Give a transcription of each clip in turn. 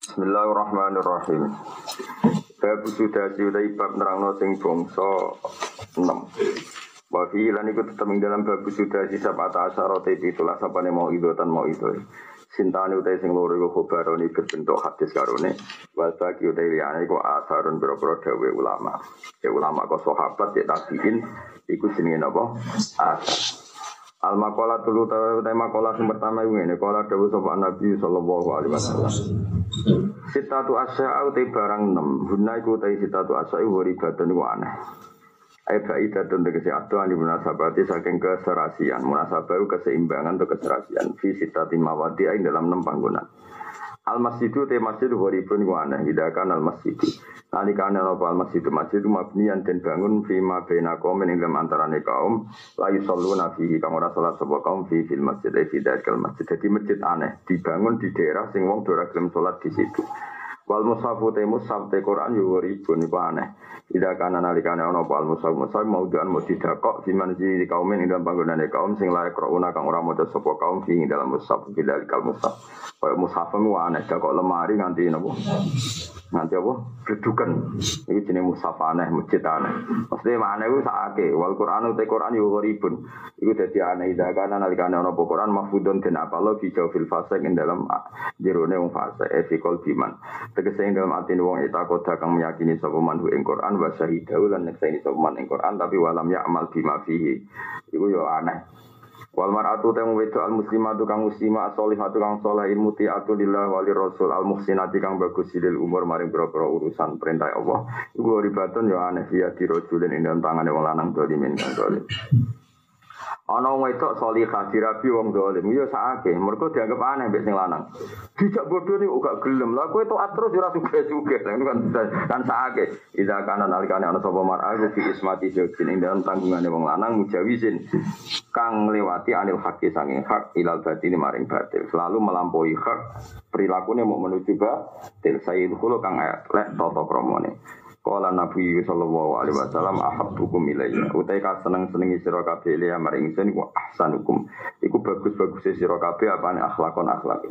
Bismillahirrahmanirrahim. Bab sudah utai bab nerangno sing bangsa 6. Wa fi lan iku tetep ing dalam bab sudah sisa pata asyarote pitulah sapane mau idotan mau itu. Sintane utai sing loro iku khobaroni berbentuk hadis karone. Wa bagi utai liyane iku asarun boro-boro dawe ulama. Ya ulama kok sahabat ya tabiin iku jenenge napa? Asar. Al-maqalah tulu tema maqalah sing pertama iku ngene, qala dawuh sapa Nabi sallallahu alaihi wasallam. Sitatu asya'u te barang 6. Guna iku te sitatu asya'u waribatun iku aneh. Ai faidatun tegese atuan di munasabati saking keserasian. Munasabah keseimbangan atau keserasian fi sitati mawadi ing dalam 6 panggonan. Al-masjidu te masjid waribun iku aneh, hidakan al-masjidu. Nalikane apa al-masjidu masjidu mabniyan den bangun fi ma baina qaumin ing dalam antarane kaum la yusalluna fihi kang ora salat sapa kaum fi fil masjid fi dzakal masjid. Dadi masjid aneh dibangun di daerah sing wong ora gelem salat di situ. Wal mushafu te mushaf te Quran yo waribun iku aneh. Hidakan nalikane ana apa al-mushaf mushaf maudhu'an mudidakok fi manzi kaumin ing dalam panggonane kaum sing layak rauna kang ora maca sapa kaum fi ing dalam mushaf bidalikal mushaf. Kaya mushafmu aneh kok lemari nganti napa? Nganti apa? Geduken. Iki jenenge mushaf aneh, masjid aneh. Mesti aneh ku sakake. Wal Qur'anu te Qur'an yo gharibun. Iku dadi aneh idakana nalikane ana apa Qur'an mahfudun den apalo fi jawfil fasik ing dalam jerone wong fasik efikol biman. Tegese ing dalam atine wong takut kang meyakini sapa man ing Qur'an wa syahidahu lan nyekseni sapa man ing Qur'an tapi walam ya'mal bima fihi. Iku yo aneh. Wal mar'atu tamu wedo al muslimatu kang muslimah as-solihatu kang saleh muti'atu lillah wali rasul al muhsinati kang bagus silil umur maring boro-boro urusan perintah Allah iku ribatun ya aneh ya dirojulin ing dalem tangane wong lanang dolimin kang dolim. Ana wong wedok salihah dirabi wong dolim ya sakake mergo dianggap aneh mbek sing lanang. Dijak bodoh niku gak gelem. Lah kowe taat terus ora sugih-sugih. Kan sakake. Idza kana nalikane ana sapa mar'a fi ismati jawabin ing dalem tanggungane wong lanang mujawizin kang ngliwati anil haqi sanging hak ilal batini maring batil. Selalu melampaui hak prilakune mau menuju batil sayyid khulu kang lek tata kramane. Qala Nabi sallallahu alaihi wasallam ahabbukum ilayya utai ka seneng-senengi sira kabeh ya maring ingsun iku ahsanukum iku bagus-bagus sira kabeh apane akhlakon akhlak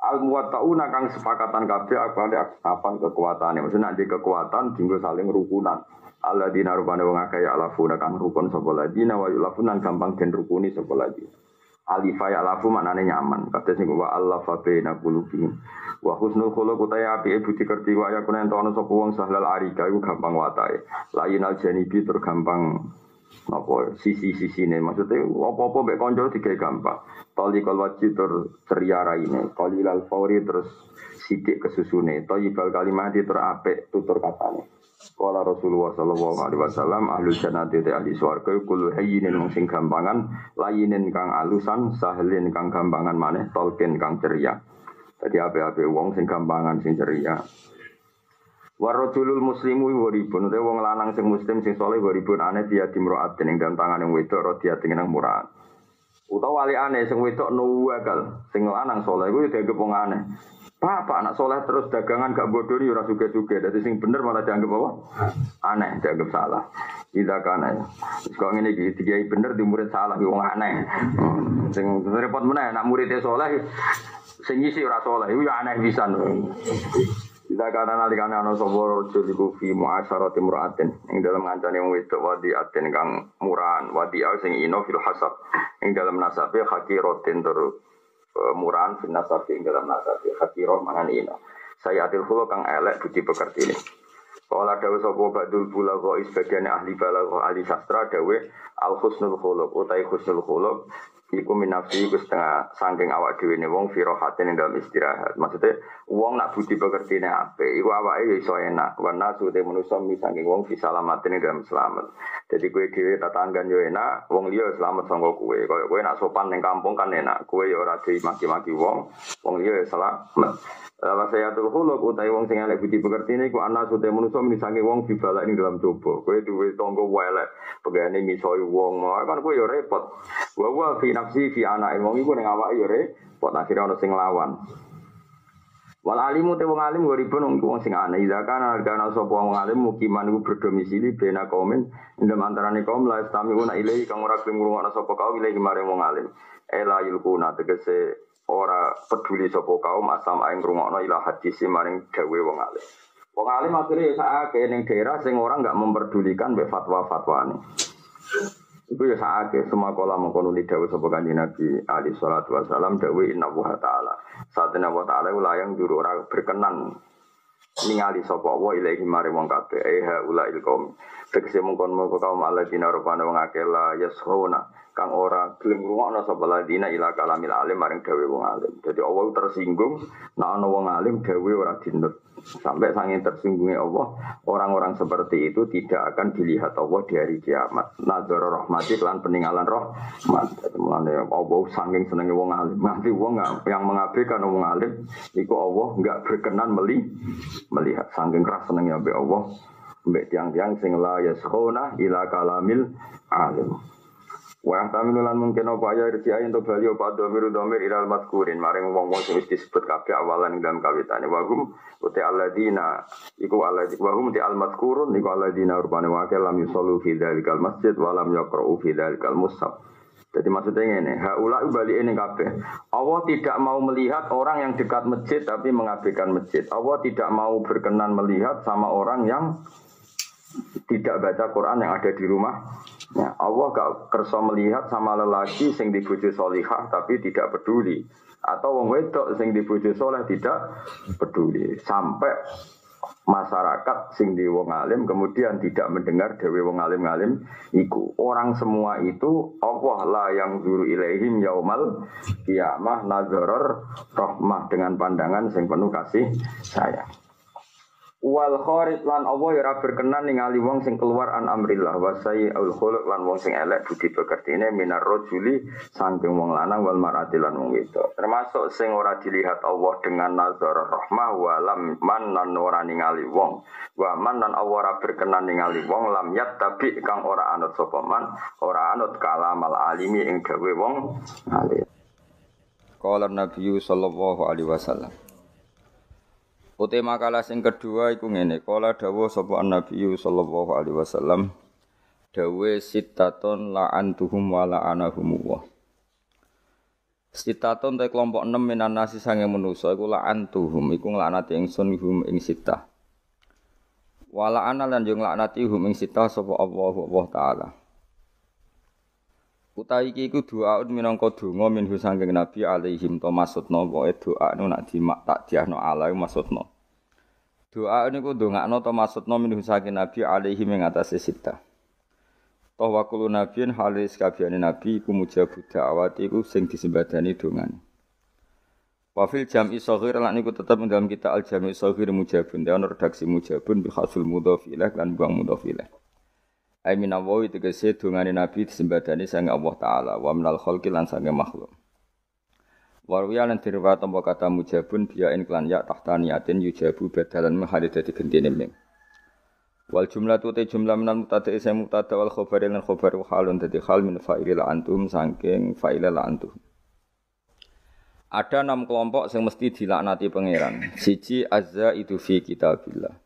al muwattauna kang sepakatan kabeh apane apan kekuatane maksudnya nanti kekuatan dinggo saling rukunan alladzina rubana wong akeh alafuna kang rukun sapa ladina wa yulafunan gampang den rukuni sapa ladina alifai alafu maknane nyaman kata sing wa allafa baina qulubihim wa husnul khuluq utaya api budi kerti wa yakuna ento ana sapa wong sahlal arika iku gampang watahe lainal janibi tur gampang apa sisi-sisine maksudnya apa-apa mek kanca digawe gampang talikal wajib tur ceria raine qalilal fauri terus sithik kesusune thayyibal kalimati tur apik tutur katane. Qala Rasulullah sallallahu alaihi wasallam ahlul jannati te ahli swarga kulo hayyinin mung sing gampangan layinin kang alusan sahlin kang gampangan maneh tolken kang ceria. Dadi ape-ape wong sing gampangan sing ceria. Warajulul muslimu waribun te wong lanang sing muslim sing saleh waribun aneh dia dimroat ing dalem tangane wedok rodiat ing nang murah. Utawa wali aneh sing wedok nuwakal sing lanang saleh iku dianggep wong aneh. Bapak anak soleh terus dagangan gak bodoh ni ora suge-suge. Dadi sing bener malah dianggap apa? Aneh, dianggap salah. Tidak kan ya. Kok ngene iki dikai bener di murid salah ki wong aneh. Sing repot meneh nak muridé soleh sing ngisi ora soleh iku ya aneh pisan. Tidak kana nalikane ana sapa rajul iku fi mu'asyarati imra'atin ing dalam ngancane wong wedok wadi aten kang murahan wadi sing ino fil hasab ing dalam nasabe hakiratin tur murahan finasafi ing dalam nasafi hakiroh manan ino saya adil khuluq kang elek budi pekerti ini kala dawe sapa badul bulagha sebagian ahli balagha ahli sastra dawe al husnul khuluq utai husnul khuluq iku minafsi iku setengah saking awak dhewe ne wong firohatin ing dalam istirahat maksudnya wong nak budi pekertine apik iku awake ya iso enak wana sude manusa saking wong fisalamatin ing dalam selamat jadi kowe dhewe tatanggan yo enak wong liya selamat sanggo kowe kaya kowe nak sopan ning kampung kan enak kowe yo ora dimaki-maki wong liya selamat Ala saya tuh huluk utai wong sing elek budi pekertine iku ana sude manusa saking wong dibalak ning dalam coba kowe duwe tangga elek pegane misoi wong kan kowe yo repot wa fi nafsi fi ana wong iku ning awake yo repot akhire ana sing lawan wal alimu te wong alim goripun wong sing aneh zakana kana sapa wong alim mukiman iku berdomisili bena kaumin indem antarane kaum la istamiuna ilahi kang ora gelem ngrungokno sapa kaum ilahi maring wong alim ela yulkuna tegese ora peduli sapa kaum asam aing ngrungokno ila hadis maring dawe wong alim. Wong alim akhire sakake ning daerah sing ora enggak memperdulikan mbek fatwa-fatwane. Iku ya sakake semua kala mengkono dawuh sapa Kanjeng Nabi alaihi salatu wasalam dawuh inna wa ta'ala. Satene wa ta'ala ulayang juru ora berkenan ningali sapa wa ilahi mare wong kabeh ulail qaum. Tegese mongkon-mongkon kaum alladzina rupane wong akeh la yaskhuna kang ora gelem ngrungokno sapa ladina ila kalamil alim maring dawuh wong alim. Dadi Allah tersinggung nek ana wong alim dawuh ora dinut. Sampai saking tersinggungnya Allah, orang-orang seperti itu tidak akan dilihat Allah di hari kiamat. Nadzara rahmati lan peninggalan rahmat. Mulane Allah saking senenge wong alim. Nanti wong yang mengabaikan wong alim iku Allah enggak berkenan melihat saking keras senenge ambek Allah. Mbek tiang-tiang sing la yaskhuna ila kalamil alim. Wa tamilan mungkin apa ya rejai untuk bali apa domir ilal madkurin maring wong-wong sing wis disebut kabeh awalan dalam kawitane wa hum uti alladina iku alladzi wa hum ti al madkurun niku alladina rupane wa lam yusallu fi dzalikal masjid wa lam yaqra'u fi dzalikal mushaf. Jadi maksudnya ngene, haula bali ini kabeh. Allah tidak mau melihat orang yang dekat masjid tapi mengabaikan masjid. Allah tidak mau berkenan melihat sama orang yang tidak baca Quran yang ada di rumah. Ya, Allah gak kersa melihat sama lelaki sing di bojo solihah tapi tidak peduli, atau wong wedok sing di bojo soleh tidak peduli, sampai masyarakat sing di wong alim kemudian tidak mendengar dewe wong alim-alim iku. Orang semua itu Allah la yang zuru ilaihim yaumal qiyamah nazarur rahmah dengan pandangan sing penuh kasih sayang. Wal kharij lan Allah ora berkenan ningali wong sing keluar an amrillah wasai al khuluq lan wong sing elek budi pekertine minar rajuli saking wong lanang wal mar'ati lan wong wedok. Termasuk sing ora dilihat Allah dengan nazar rahmah walam man lan ora ningali wong. Wa man lan Allah ora berkenan ningali wong lam yattabi kang ora anut sapa man, ora anut kalamal alimi ing gawe wong alim. Qala Nabi sallallahu alaihi wasallam. Uti makalah sing kedua iku ngene, kala dawuh sapa Nabi sallallahu alaihi wasallam, dawuh sittaton la'antuhum wa la'anahum wa. Sittaton te kelompok 6 minan nasi sange manusa iku la'antuhum iku nglaknati ingsun hum ing sittah. Wa la'ana lan yo nglaknati hum ing sittah sapa Allah taala. Utawi iki iku doa minangka donga minhu saking Nabi alaihim to maksudna wae doa nu nak dimak tak diahno ala maksudna. Doa niku ndongakno to maksudna minhu saking Nabi alaihim ing atase sita. Toh wa kullu nabiyin halis kabehane nabi iku mujabud da'wat iku sing disembadani dongane. Wa fil jam'i shaghir lan niku tetep ing dalam kita al jam'i shaghir mujabun ana redaksi mujabun bi khasul mudhaf ilaih lan buang mudhaf ilaih. Ai minawawi tegese dongane nabi disembadani sang Allah taala wa minal khalqi lan sange makhluk. Warwiya lan dirwa tampa kata mujabun biya in klan ya tahtaniyatin yujabu badalan mahali dadi gentine mim. Wal jumlatu te jumlah minal mubtada isa mubtada wal khabar lan khabar halun dadi hal min fa'ilil antum saking fa'ilil antum. Ada 6 kelompok yang mesti dilaknati pangeran. Siji azza itu fi kitabillah.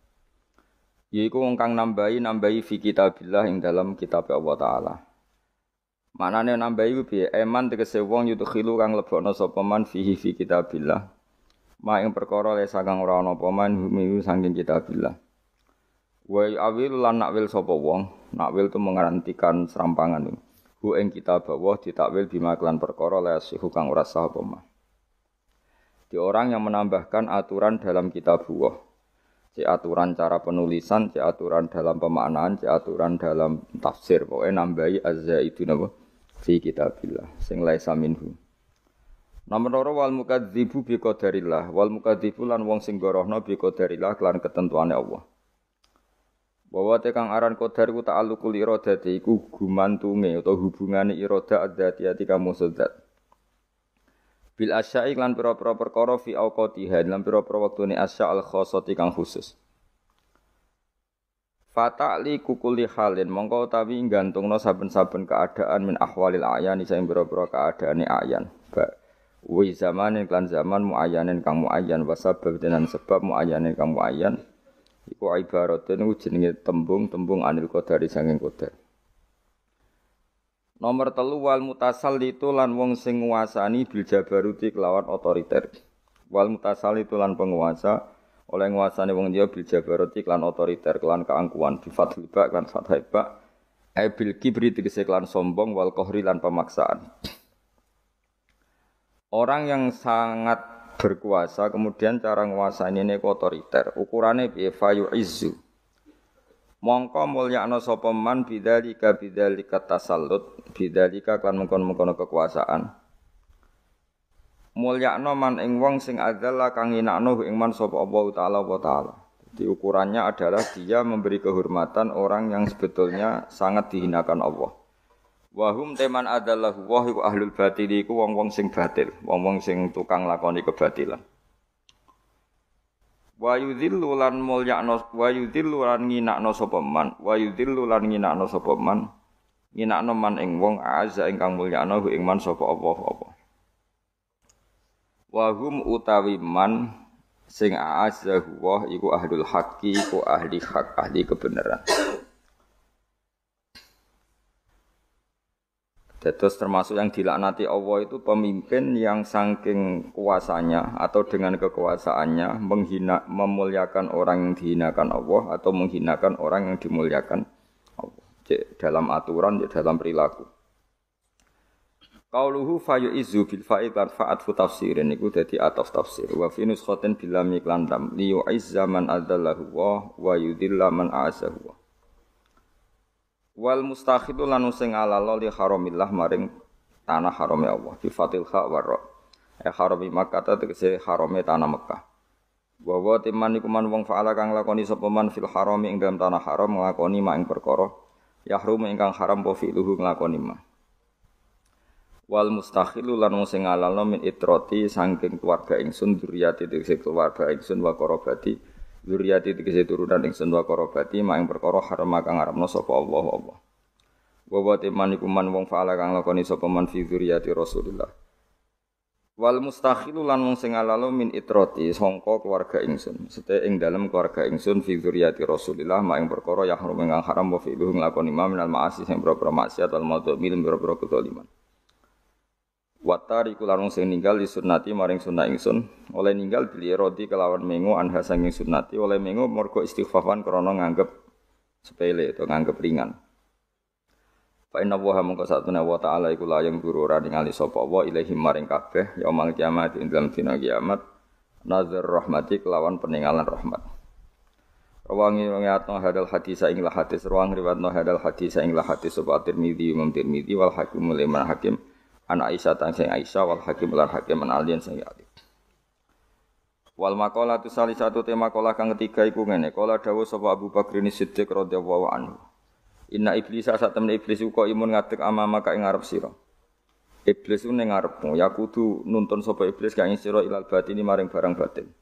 Yaiku wong kang nambahi fi kitabillah ing dalam kitab Allah taala. Manane nambahi ku piye? Eman tegese wong yudkhilu kang lebokno sapa man fihi fi kitabillah. Ma ing perkara le saking ora ana apa man humi saking kitabillah. Wa awil lan nakwil sapa wong, nakwil tu mengarantikan serampangan. Hu ing kitab Allah ditakwil bima kelan perkara le sihu kang ora sah apa mah. Di orang yang menambahkan aturan dalam kitab Allah. Cek aturan cara penulisan, cek aturan dalam pemaknaan, cek aturan dalam tafsir. Pokoknya nambahi azza itu napa fi kitabillah sing laisa minhu. Nomor loro wal mukadzibu bi qadarillah, wal mukadzibu lan wong sing gorohna bi qadarillah lan ketentuane Allah. Bahwa tekang aran qadar ku ta'alluqul iradati iku gumantunge utawa hubungane irada adzatiyati kamu sedat. Bil asya'i lan pira-pira perkara fi auqatiha lan pira-pira wektune asya' al khassati kang khusus. Fata'li kukuli halin mongko utawi gantungna saben-saben keadaan min ahwalil ayan sing pira-pira keadaane ayan. Wi zamanin lan zaman muayyanin kang muayyan wa sabab denan sebab muayyanin kang muayyan iku ibaratene jenenge tembung-tembung anil qadari sanging qadar. Nomor 3 wal mutasallitu lan wong sing nguasani bil jabaruti kelawan otoriter. Wal mutasallitu lan penguasa oleh nguasane wong dia bil jabaruti kelawan otoriter kelawan keangkuhan bi fathil ba lan fathai ba bil kibri tegese kelawan sombong wal qahri lan pemaksaan. Orang yang sangat berkuasa kemudian cara nguasane ini otoriter, ukurane piye fayu izzu. Mongko mulyakno sapa man bidzalika tasallut, bidzalika kan mengkon-mengkon kekuasaan. Mulyakno man ing wong sing adzalla kang nginakno ing man sapa Allah taala wa taala. Jadi ukurannya adalah dia memberi kehormatan orang yang sebetulnya sangat dihinakan Allah. Wahum teman adalah wahyu ahlul batil iku wong-wong sing batil, wong-wong sing tukang lakoni kebatilan. Wa yudhillu lan mulyakno wa yudhillu lan nginakno sapa man, wa yudhillu lan nginakno sapa man, nginakno man ing wong azza ingkang mulyakno ing man sapa apa. Wahum utawi man sing azzahu wa iku ahlul haqqi, iku ahli hak, ahli kebenaran. Terus termasuk yang dilaknati Allah itu pemimpin yang saking kuasanya atau dengan kekuasaannya memuliakan orang yang dihinakan Allah atau menghinakan orang yang dimuliakan Allah. Dalam aturan, dalam perilaku. Qauluhu fayu'izzu bil fa'il lan fa'at fu tafsirin iku dadi ataf tafsir. Wa fi nuskhatin bil lam iklan lam li yu'izza man adallahu wa yudilla man a'azzahu. Wal mustakhidu lan sing alalo li haramillah maring tanah harame Allah bi fatil kha wa ra harami Makkah tegese harame tanah Mekah wa wa timan iku man wong faala kang lakoni sapa man fil harami ing dalam tanah haram nglakoni mak ing perkara yahrum ingkang haram po fi'luhu nglakoni ma wal mustakhilu lan sing alalo min itrati saking keluarga ingsun dzurriyyati tegese keluarga ingsun wa qarabati zuriyati tegese turunan ingsun wa qarabati mak ing perkara haram kang ngaramno sapa Allah. Wa wa teman iku man wong faala kang lakoni sapa man fi zuriyati Rasulillah. Wal mustakhilu lan wong sing alalo min itrati sangka keluarga ingsun. Sete ing dalem keluarga ingsun fi zuriyati Rasulillah mak ing perkara yahrum kang haram wa fi luhung lakoni minal ma'asi sing boro-boro maksiat wal madzmil boro-boro kedzaliman. Watari kularung sing ninggal di sunnati maring sunnah ingsun oleh ninggal beli rodi kelawan mengo anha sanging sunnati oleh mengo mergo istighfafan krana nganggep sepele atau nganggep ringan. Fa inna wa mongko satuna wa ta'ala iku layang guru ora ningali sapa wa ilahi maring kabeh yaumul kiamat ing dalem dina kiamat nazar rahmati kelawan peninggalan rahmat. Rawangi ngatno hadal hadis ing la hadis ruang riwayatno hadal hadis ing la hadis sapa Tirmidzi Imam Tirmidzi wal Hakim Imam Hakim an Aisyah tang sing Aisyah wal Hakim lan Hakim an Alian sing Ali. Wal maqalatu salisatu tema maqalah kang ketiga iku ngene, kala dawuh sapa Abu Bakar Siddiq radhiyallahu anhu. Inna iblis satemene iblis uga imun ngadeg amama ka ing ngarep sira. Iblis ku ning ngarepmu, ya kudu nuntun sapa iblis ka ing sira ilal batini maring barang batin.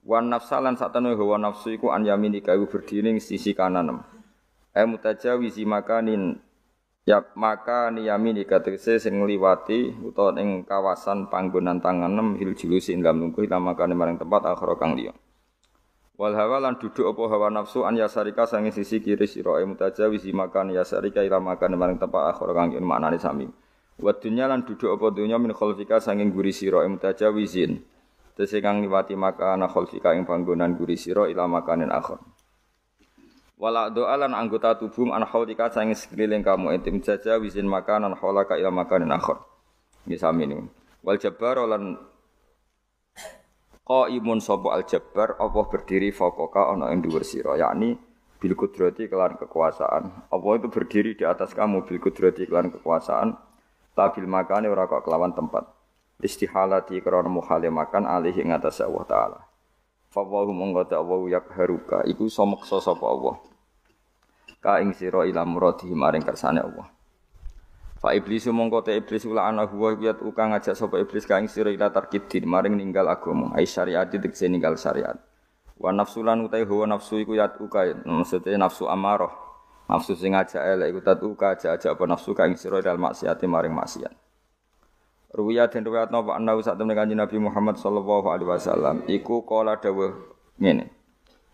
Wan nafsalan satene hawa nafsu iku an yamini ka berdiri ing sisi kanan. Mutajawizi makanin ya maka niyamini kategese sing ngliwati utawa ing kawasan panggonan tanganem hil julusi ing dalem lungguh makane maring tempat akhir kang liya. Wal hawa lan duduk apa hawa nafsu an yasarika sange sisi kiri sira mutajawizi makan yasarika ila makane maring tempat akhir kang liya maknane sami. Wa dunya lan duduk apa dunya min khalfika sange guri sira mutajawizin. Tese kang liwati makana khalfika ing panggonan guri sira ila makanen akhir. Wala doalan anggota tubuh an haulika sange sekeliling kamu intim jaja wisin makanan haulaka ila makanin akhir. Nggih sami niku. Wal jabbar lan qaimun sapa al jabbar apa berdiri faqaka ana ing dhuwur sira yakni bil qudrati kelan kekuasaan. Apa itu berdiri di atas kamu bil qudrati kelan kekuasaan tabil makane ora kok kelawan tempat. Istihalati karena muhale makan alih ing atas Allah taala. Fawahu mongko ta'awu yakharuka iku someksa sapa Allah. Ka ing sira ila muradi maring kersane Allah. Fa iblis mongko te iblis ula ana huwa wiyat uka ngajak sapa iblis ka ing sira ila tarkidin maring ninggal agama ai syariat tegese ninggal syariat. Wa nafsulan utai hawa nafsu iku yat uka maksudnya nafsu amarah. Nafsu sing ngajak elek iku tatuka ajak apa nafsu ka ing sira dal maksiat maring maksiat. Ruwiyah den riwayatno wa anna sak temene Kanjeng Nabi Muhammad sallallahu alaihi wasallam iku kala dawuh ngene.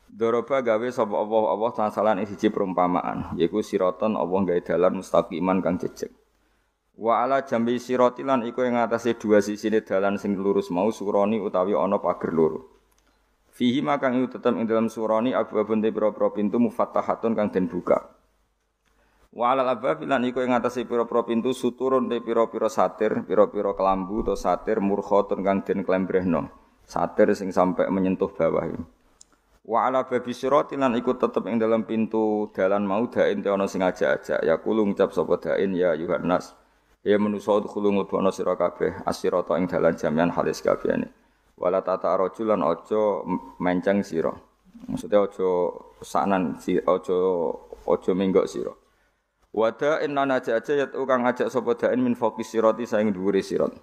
Doroba gawe sapa Allah tasalan ing siji perumpamaan yaiku siraton Allah gawe dalan mustaqiman kang jejeg. Wa ala jambi sirati lan iku ing atase dua sisine dalan sing lurus mau suroni utawi ana pager loro. Fihi makang iku tetep ing dalam suroni abwabun te pira-pira pintu mufattahatun kang den buka. Wa alal abwab lan iku ing atase pira-pira pintu suturun te pira-pira satir, pira-pira kelambu utawa satir murkhatun kang den klembrehno. Satir sing sampai menyentuh bawah iki. Wa ala babi sirati lan iku tetep ing dalam pintu dalan mau dain te ana sing ajak-ajak ya kulo ngucap sapa dain ya Yohanes. Ya manusa kulo mlebokno sira kabeh asirata ing dalan jamian halis kabehane. Wala tata rajulan aja menceng sira. Maksudnya aja sanan aja menggok sira. Wada inna naja'aja yat'u kang ajak sapa dain min faqis sirati saing dhuwure sirat.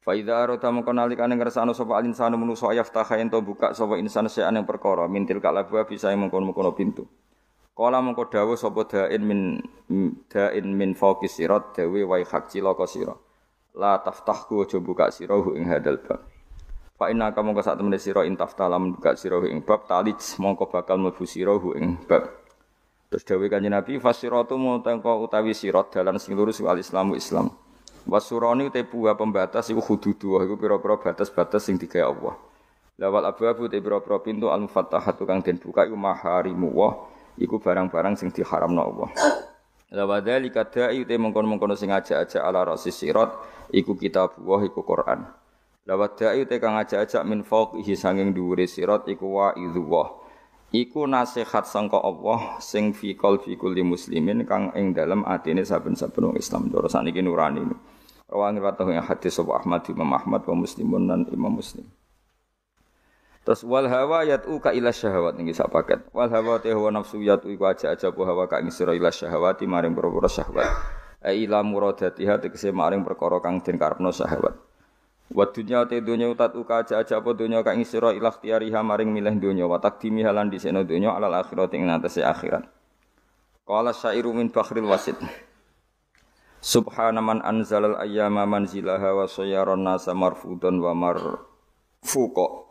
Fa idza arata mongko nalikane ngersano sapa alinsanu manusa yaftaha ento buka sapa insan seane perkara mintil kalabwa bisa mengkon-mengkon pintu. Kala mongko dawuh sapa dain min faqis sirat dawe wa hak cilaka sira. La taftahku aja buka sira ing hadal bab. Fa inna ka mongko sak temene sira intafta lam buka sira ing bab talij mongko bakal mlebu sira ing bab. Terus dawuh Kanjeng Nabi fasiratu mutangka utawi sirat dalan sing lurus wal Islamu Islam. Wasurani te buah pembatas iku hududu iku pira-pira batas-batas sing digawe Allah. Lawal abwabu te pira-pira pintu al-mufattahatu kang den buka iku maharimu wa iku barang-barang sing diharamno Allah. Lawadhalika da'i te mengkon-mengkon sing ajak-ajak ala rasis sirat iku kitabullah iku Quran. Lawadha'i te kang ajak-ajak min fawqihi sanging dhuwure sirat iku wa'idullah. Iku nasihat sangka Allah sing fi qalbi kulli muslimin kang ing dalem atine saben-saben wong Islam. Cara saniki nurani. Rawang riwayat yang hadis sapa Ahmad Imam Ahmad wa Muslimun dan Imam Muslim. Terus wal hawa yat'u ka ila syahawat niki sak paket. Wal hawa te hawa nafsu yat'u iku aja hawa hawa ka ngisira ila syahawati maring perkara syahwat. Ila muradatiha tegese maring perkara kang den karepno syahwat. Wa dunya te dunya utat uka aja apa dunya ka ing sira ila ikhtiyariha maring milih dunya wa taqdimi halan diseno dunya alal akhirat ing atase akhirat. Qala syairu min bakhril wasid. Subhana man anzalal ayyama manzilaha wa sayyaran nasa marfudan wa marfuqa.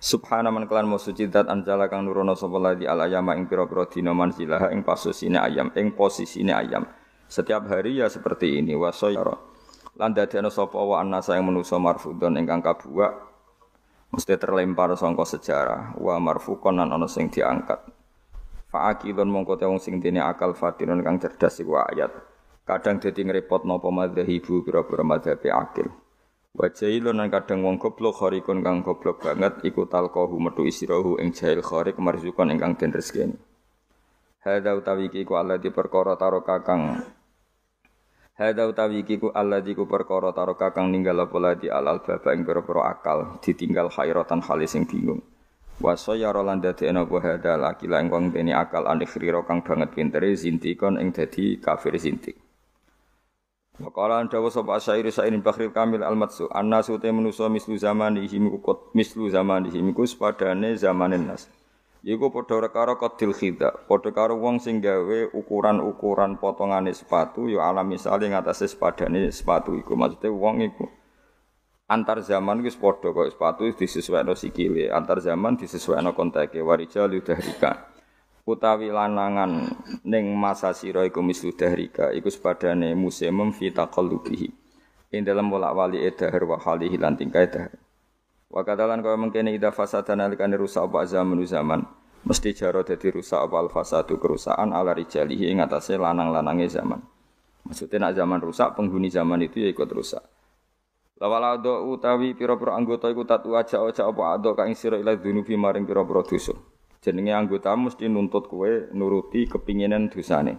Subhana man kelan suci zat anzala kang nurono sapa ladi al ayyama ing pira-pira dina manzilaha ing posisine ayam ing posisine ayam. Setiap hari ya seperti ini wa sayyara lan dadekno sapa wa annasa ing manusa marfudun ingkang kabuak mesti terlempar sangka sejarah wa marfuqan lan ana sing diangkat fa aqilun mongko te wong sing dene akal fatinun kang cerdas iku ayat kadang dadi ngrepotno apa madzhabibu pira-pira madzhabe akil wa jailun lan kadang wong goblok kharikun kang goblok banget iku talqahu metu isirahu ing jail kharik marzukon ingkang den rezekine hadza utawi iki ku Allah di perkara taro kakang Hada utawi iki ku alladzi ku perkara taro kakang ninggal apa ladi alal baba ing pira-pira akal ditinggal khairatan halis sing bingung. Wa sayyara lan dadekna apa hada laki lan wong dene akal anikhira kang banget pintere zintikon ing dadi kafir zintik. Wa qala dawu sapa asyairi sairin bakhril kamil al-matsu annasu te manusa mislu zaman ihim kut mislu zaman ihim ku sepadane zamanen nas. Iku padha karo kodil khida, padha karo wong sing gawe ukuran-ukuran potongane sepatu ya ala misale ngatasé sepadane sepatu iku. Maksude wong iku antar zaman wis padha kok sepatu disesuaikno sikile, antar zaman disesuaikno konteke warijal dahrika. Utawi lanangan ning masa sira iku mislu dahrika, iku sepadane musimum fi taqallubihi. Ing dalem bolak-balik dahar wa halihi lan tingkae dahar. Wa kadalan kaya mengkene ida fasadan alikane rusak apa zaman mesti jaro dadi rusak apa al fasadu kerusakan ala rijalihi ing atase lanang-lanange zaman. Maksudnya nak zaman rusak penghuni zaman itu ya ikut rusak. Lawala do utawi pira-pira anggota iku tatu aja-aja apa ado kang sira ila dunubi maring pira-pira dosa. Jenenge anggota mesti nuntut kowe nuruti kepinginan dosane.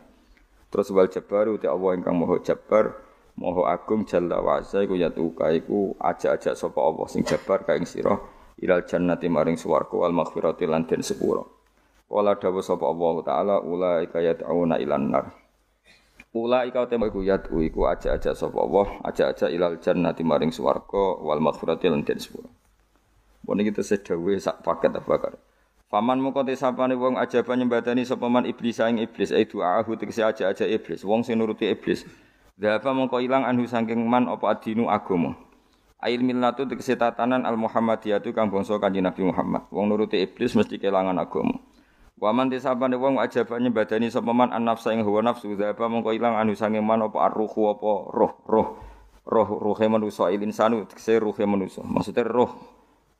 Terus wal jabar uti Allah ingkang maha jabar Moho agung jalla wa azza iku yatuka iku ajak-ajak sapa Allah sing jabar ka ing sira ilal jannati maring swarga wal maghfirati lan den sepura. Wala dawuh sapa Allah taala ulaika yad'una ilan nar. Ulaika tema iku yatu iku ajak-ajak sapa Allah ajak-ajak ilal jannati maring swarga wal maghfirati lan den sepura. Mun iki tesedhawe sak paket apa karo. Faman moko te sapane wong ajaba nyembadani sapa man iblis ing iblis du'ahu tegese ajak-ajak iblis wong sing nuruti iblis. Dhapa mongko ilang anhu saking man apa adinu agama. Ail millatu tegese tatanan al Muhammadiyatu kang bangsa Kanjeng Nabi Muhammad. Wong nuruti iblis mesti kelangan agama. Wa man tisabane wong ajabane badani sapa man an-nafsa ing hawa nafsu dzaba mongko ilang anu sange man apa arruhu apa ruhe manusa insanu tegese ruhe manusa. Maksudnya roh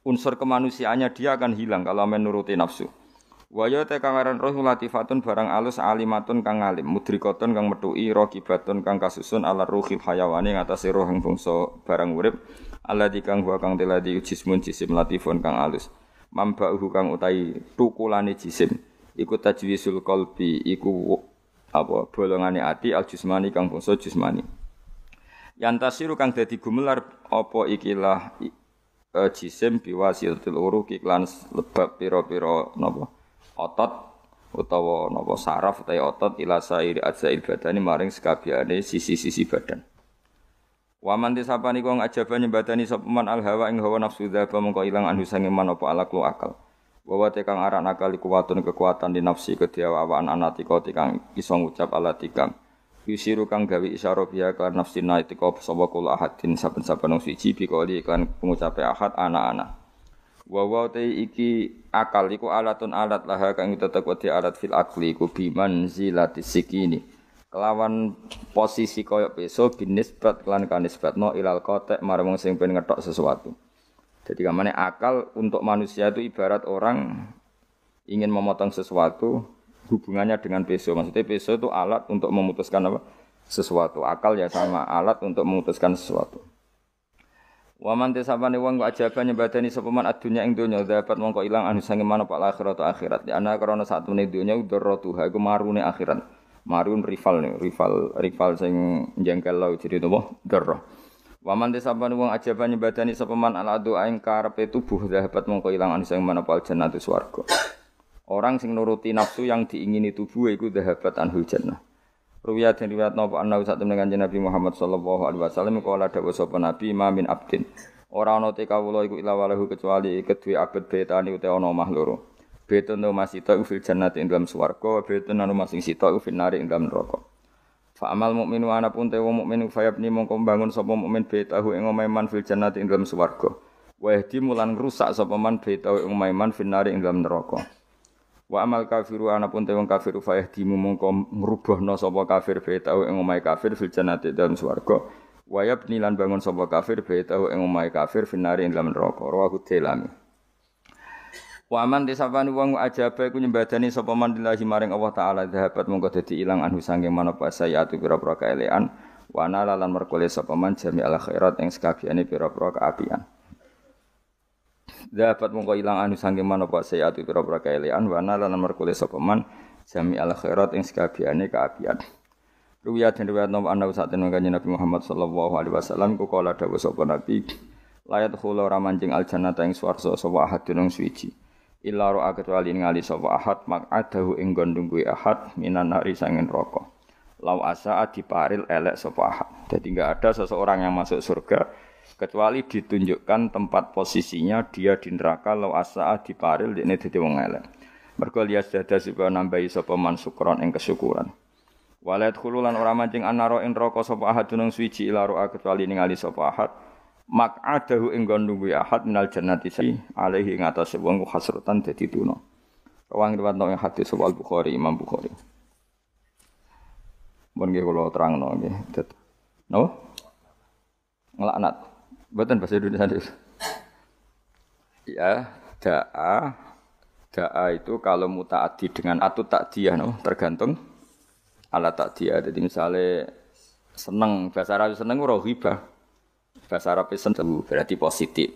unsur kemanusiaannya dia akan hilang kalau menuruti nafsu. Wa ya te kang aran roh latifatun barang alus alimatun kang alim mudrikatun kang metuki raqibatun kang kasusun ala ruhil hayawani ngatasi roh ing bangsa barang urip alladzi kang wa kang teladi jismun jisim latifun kang alus mambauhu kang utai tukulane jisim iku tajwisul qalbi iku apa bolongane ati aljusmani kang bangsa jusmani yantasiru kang dadi gumelar apa ikilah jisim biwasilatil uruq iklan lebab pira-pira napa otot utawa napa saraf utawa otot ila sairi ajzail badani maring sekabehane sisi-sisi badan. Wa man tisapani kang ajaba nyembadani sapa man al hawa ing hawa nafsu dzaba mengko ilang anu sange man apa alaklu akal. Wa wa te kang aran akal iku watun kekuatan di nafsi kedhiawaan anatika kang iso ngucap alatikang. Yusiru kang gawe isyara biya kan nafsi naitika sapa kula ahadin saben-saben wong siji bikali kan pengucape ahad ana-ana. Wa te iki akal iku alatun alat laha kang tetep wedi alat fil akli iku biman zilati sikini. Kelawan posisi kaya peso binisbat lan kanisbatno ilal qatek marang wong sing pengen ngethok sesuatu. Jadi kamane akal untuk manusia itu ibarat orang ingin memotong sesuatu hubungannya dengan peso. Maksudnya peso itu alat untuk memutuskan apa? Sesuatu. Akal ya sama alat untuk memutuskan sesuatu. Wa man tisabane wong ajaba nyembadani sapa man adunya ing donya dapat mongko ilang anu sange manapa akhirat akhirat. Ya ana krana satune donya udaratuha iku marune akhirat. Marun rival sing jengkel lho jadi napa? Darah. Wa man tisabane wong ajaba nyembadani sapa man ala doa ing karepe tubuh dapat mongko ilang anu sange manapa jannatu swarga. Orang sing nuruti nafsu yang diingini tubuh iku dahabat anhul jannah. Ruwiyat dan riwayat napa ana sak temen Kanjeng Nabi Muhammad sallallahu alaihi wasallam kala dawuh sapa Nabi ma min abdin. Ora ana te kawula iku ila walahu kecuali kedue abet betani utawa ana omah loro. Betun no masita fil jannati ing dalam swarga, betun anu masing sita fil nari ing dalam neraka. Fa amal mukminu ana pun te wong mukmin fayabni mongko mbangun sapa mukmin betahu ing omahe man fil jannati ing dalam swarga. Wa yahdi mulan ngrusak sapa man betahu ing omahe man fil nari ing dalam neraka. Wa amal kafiru ana pun te wong kafir fayahdi mongko ngrubahna sapa kafir betahu ing omahe kafir fil jannati dalam swarga. Wa yabni lan bangun sapa kafir betahu ing omahe kafir fil nari ing dalam neraka. Rawahu Dailami. Wa man tisabani wong ajaba iku nyembadani sapa man lillahi maring Allah taala dhahabat mongko dadi ilang anhu sange manapa sayatu pira-pira kaelean wa nala lan merkole sapa man jami'al khairat ing sakabehane pira-pira kaapian. Dhahabat mongko ilang anhu sange manapa sayatu pira-pira kaelean wa nala lan merkole sapa man jami'al khairat ing sakabehane kaapian. Ruwiyat den riwayat napa ana saten Kanjeng Nabi Muhammad sallallahu alaihi wasallam ku kala dawuh sapa Nabi layat khula ora manjing aljannata ing swarga sapa ahadun suwiji. Illa ro'a kecuali ngali sapa ahad maq'adahu ing gondung kuwi ahad minan nari sangin neraka. Lau asa diparil elek sapa ahad. Jadi enggak ada seseorang yang masuk surga kecuali ditunjukkan tempat posisinya dia di neraka lau asa diparil dekne dadi wong elek. Mergo lias dada supaya nambahi sapa man syukron ing kesyukuran. Walat khululan ora mancing anaro ing neraka sapa ahadun suwiji illa ro'a kecuali ningali sapa ahad maq'adahu ing gondung ahad minal jannati alaihi ing atase wong hasratan dadi tuna. Rawang riwayat nang hadis Sahih Bukhari Imam Bukhari. Mun nggih kula terangno nggih. Napa? Nglaknat. Mboten bahasa Indonesia. Ya, da'a itu kalau mutaaddi dengan atau takdiyah no, tergantung ala takdiyah. Jadi misalnya seneng bahasa Arab seneng ora ghibah. Bahasa Arab itu berarti positif.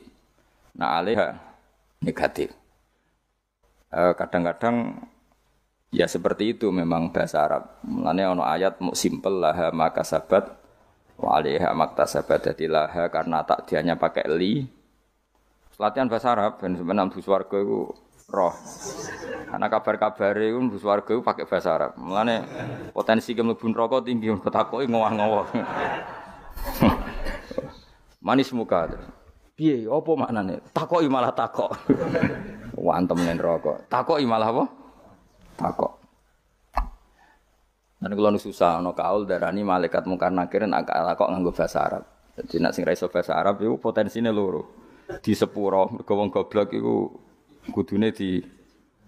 Nah, alaiha negatif. Kadang-kadang ya seperti itu memang bahasa Arab. Mulane ono ayat mu simpel laha makasabat wa alaiha maktasabat. Jadi laha karena takdiannya pakai li. Latihan bahasa Arab ben sampeyan mlebu swarga iku roh. Ana kabar-kabar iku mlebu swarga iku pakai bahasa Arab. Mulane potensi mlebu neraka tinggi ketakoki ngowah-ngowah. Manis muka. Piye apa maknane? Takoki malah takok. Wantem nen neraka. Takoki malah apa? Takok. Nek kula susah ana kaul darani malaikat mungkar nakir nek takok nganggo bahasa Arab. Dadi nek sing ra iso bahasa Arab iku potensine loro. Di sepuro mergo wong goblok iku kudune di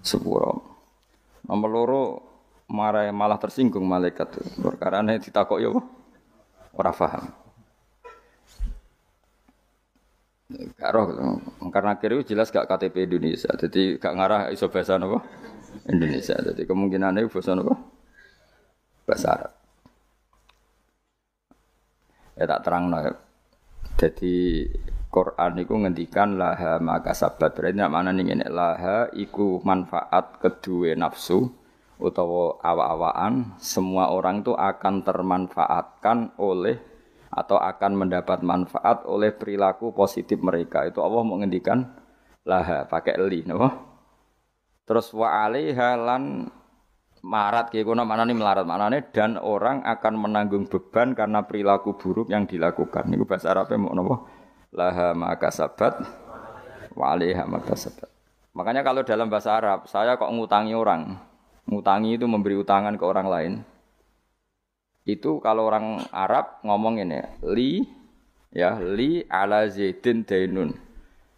sepuro. Nomor loro malah tersinggung malaikat. Perkarane ditakok ya ora paham. Karo karena akhirnya jelas gak KTP Indonesia. Jadi gak ngarah iso bahasa napa? Indonesia. Jadi kemungkinannya bahasa napa? Bahasa Arab. Ya tak terangno ya. Jadi Quran iku ngendikan laha maka sabat. Berarti nek maknane ngene laha iku manfaat kedua nafsu utawa awa-awaan, semua orang itu akan termanfaatkan oleh atau akan mendapat manfaat oleh perilaku positif mereka. Itu Allah mau ngendikan laha pakai li napa? Terus wa 'alaiha lan marat ki kono manane melarat manane dan orang akan menanggung beban karena perilaku buruk yang dilakukan. Niku bahasa Arabe mau napa? Laha maka sabat wa 'alaiha maka sabat. Makanya kalau dalam bahasa Arab saya kok ngutangi orang. Ngutangi itu memberi utangan ke orang lain. Itu kalau orang Arab ngomong ini, li ala Zaidin dainun.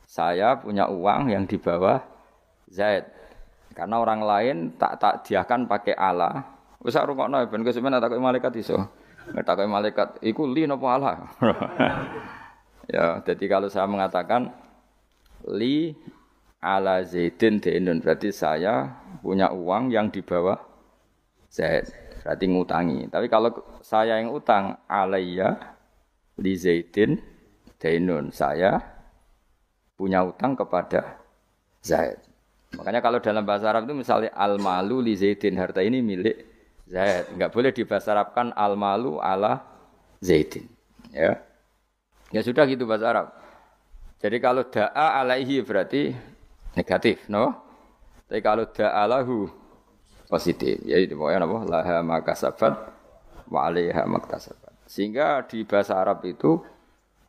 Saya punya uang yang di bawah Zaid. Karena orang lain tak diakan pakai ala. Wis sak rungokno ben kesuwen takoki malaikat iso. Takoki malaikat iku li napa ala. Ya, jadi kalau saya mengatakan li ala Zaidin dainun berarti saya punya uang yang di bawah Zaid. Berarti ngutangi. Tapi kalau saya yang utang alayya li Zaidin dainun, saya punya utang kepada Zaid. Makanya kalau dalam bahasa Arab itu misalnya al-malu li Zaidin, harta ini milik Zaid. Enggak boleh dibahasa Arabkan al-malu ala Zaidin. Ya. Ya sudah gitu bahasa Arab. Jadi kalau da'a alaihi berarti negatif, no? Tapi kalau da'a lahu positif. Jadi pokoknya apa? Laha makasabat wa 'alaiha maktasabat. Sehingga di bahasa Arab itu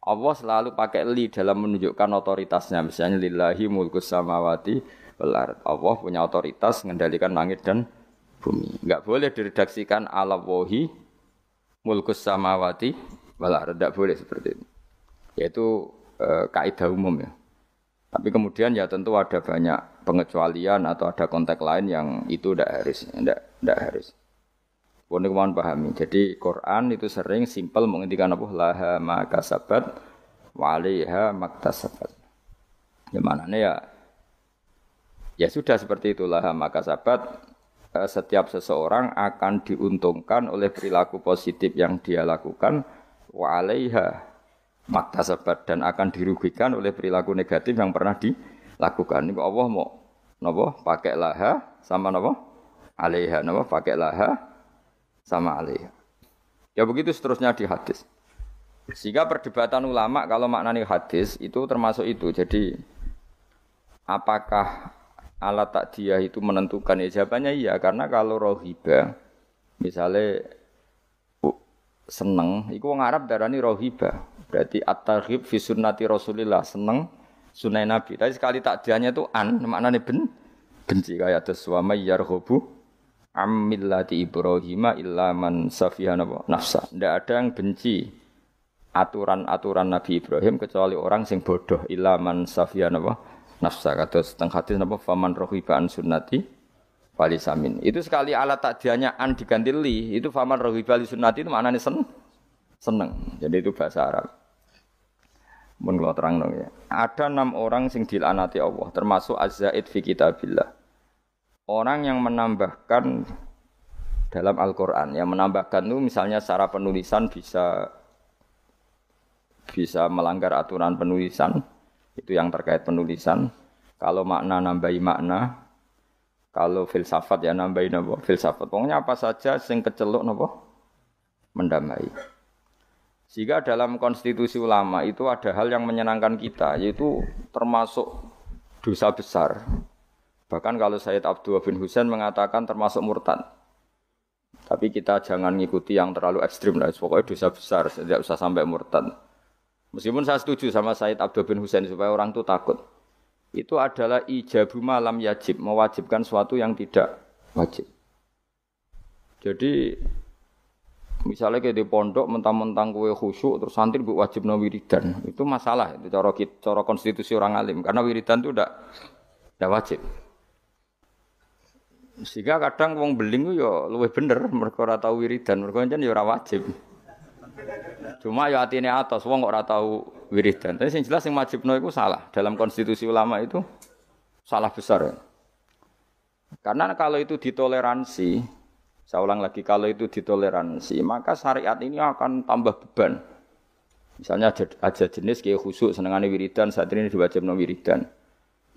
Allah selalu pakai li dalam menunjukkan otoritasnya. Misalnya lillahi mulkus samawati wal ard. Allah punya otoritas mengendalikan langit dan bumi. Enggak boleh diredaksikan ala wahi mulkus samawati wal ard. Enggak boleh seperti itu. Yaitu kaidah umum ya. Tapi kemudian ya tentu ada banyak pengecualian atau ada konteks lain yang itu tidak harus. Pun mohon pahami. Jadi Quran itu sering simpel mengintikan apa laha makasabat wa 'alaiha maktasabat. Ya manane ya sudah seperti itulah makasabat. Setiap seseorang akan diuntungkan oleh perilaku positif yang dia lakukan wa 'alaiha maktasabat dan akan dirugikan oleh perilaku negatif yang pernah dilakukan. Ini Allah mau napa pakai laha sama napa 'alaiha, napa pakai laha sama 'alaiha. Ya begitu seterusnya di hadis. Sehingga perdebatan ulama kalau maknanya hadis itu termasuk itu. Jadi apakah alat takdiyah itu menentukan? Ya jawabannya iya, karena kalau rohiba misalnya seneng, iku wong Arab darani rohiba. Berarti at-targhib fi sunnati Rasulillah, seneng sunai Nabi. Tapi sekali takdiahnya itu maknanya benci kayak atas wa may yarghabu am millati Ibrahim illa man safiha nafsa. Tidak ada yang benci aturan-aturan Nabi Ibrahim kecuali orang sing bodoh illa man safiha nafsa. Kata setengah hadis faman raghiba an sunnati walisamin. Itu sekali alat takdiahnya an diganti li, itu faman raghiba li sunnati itu maknanya seneng. Jadi itu bahasa Arab. Mun kula terangno ya. Ada 6 orang sing dilanati Allah, termasuk az-zaid fi kitabillah. Orang yang menambahkan dalam Al-Qur'an, yang menambahkan itu misalnya secara penulisan bisa melanggar aturan penulisan, itu yang terkait penulisan. Kalau makna nambahi makna, kalau filsafat ya nambahi napa? Filsafat. Pokoknya apa saja sing keceluk napa? Mendamai. Sehingga dalam konstitusi ulama itu ada hal yang menyenangkan kita, yaitu termasuk dosa besar. Bahkan kalau Sayyid Abdullah bin Husain mengatakan termasuk murtad. Tapi kita jangan ngikuti yang terlalu ekstrim lah. Pokoknya dosa besar, tidak usah sampai murtad. Meskipun saya setuju sama Sayyid Abdullah bin Husain supaya orang itu takut. Itu adalah ijabu malam yajib, mewajibkan sesuatu yang tidak wajib. Jadi misalnya kayak di pondok mentang-mentang kue khusyuk terus santri bu wajib wiridan, itu masalah itu cara konstitusi orang alim karena wiridan itu tidak wajib. Sehingga kadang wong beling ku ya luwih bener mergo ora tau wiridan, mergo pancen ya ora wajib. Cuma ya atine atos wong kok ora tau wiridan. Tapi sing jelas sing wajibno iku salah. Dalam konstitusi ulama itu salah besar. Karena kalau itu ditoleransi, saya ulang lagi, kalau itu ditoleransi, maka syariat ini akan tambah beban. Misalnya ada jenis kiai khusuk senengane wiridan, saat ini diwajibno wiridan.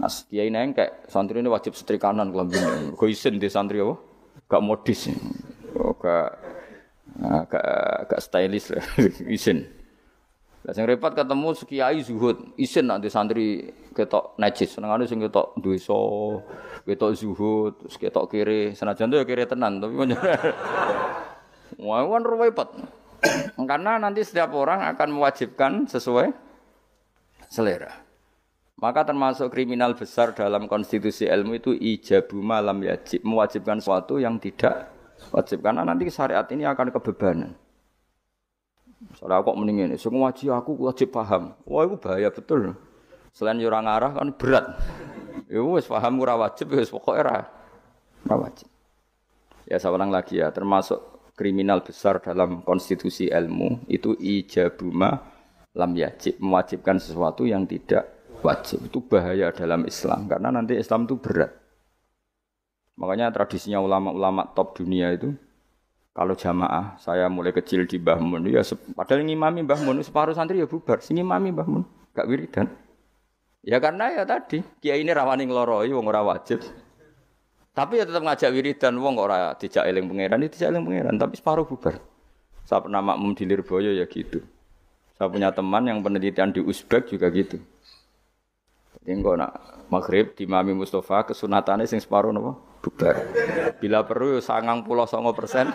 Nah, kiai nengkek, santri ini wajib setrikanan kelambine. Kok isin di santri apa? Gak modis. Oh, gak stylish lah, isin. Lah sing repot ketemu kiai zuhud, isin nanti santri ketok najis, senengane sing ketok dosa, ketok zuhud, terus ketok kiri, senajan itu ya kiri tenan, tapi wah kan repot. Karena nanti setiap orang akan mewajibkan sesuai selera. Maka termasuk kriminal besar dalam konstitusi ilmu itu ijabu malam yajib, mewajibkan sesuatu yang tidak wajib. Karena nanti syariat ini akan kebebanan. Soalnya kok mending ini, semua ngaji aku wajib paham. Wah itu bahaya betul. Selain orang arah kan berat. Ya wis paham ora wajib, wis pokoknya ora wajib. Ya saya ulang lagi ya, termasuk kriminal besar dalam konstitusi ilmu itu ijabuma lam yajib, mewajibkan sesuatu yang tidak wajib. Itu bahaya dalam Islam karena nanti Islam itu berat. Makanya tradisinya ulama-ulama top dunia itu kalau jamaah, saya mulai kecil di Mbah Mun, ya padahal ngimami Mbah Mun, separuh santri ya bubar, sing ngimami Mbah Mun, gak wiridan. Ya karena ya tadi, kiai ini rawani ngloroi wong ora wajib. Tapi ya tetap ngajak wiridan wong kok ora dijak eling pangeran, dijak eling pangeran, tapi separuh bubar. Saya pernah makmum di Lirboyo ya gitu. Saya punya teman yang penelitian di Uzbek juga gitu. Jadi kok nak maghrib di Mami Mustafa kesunatannya sing separuh napa? Bubar. Bila perlu 99%.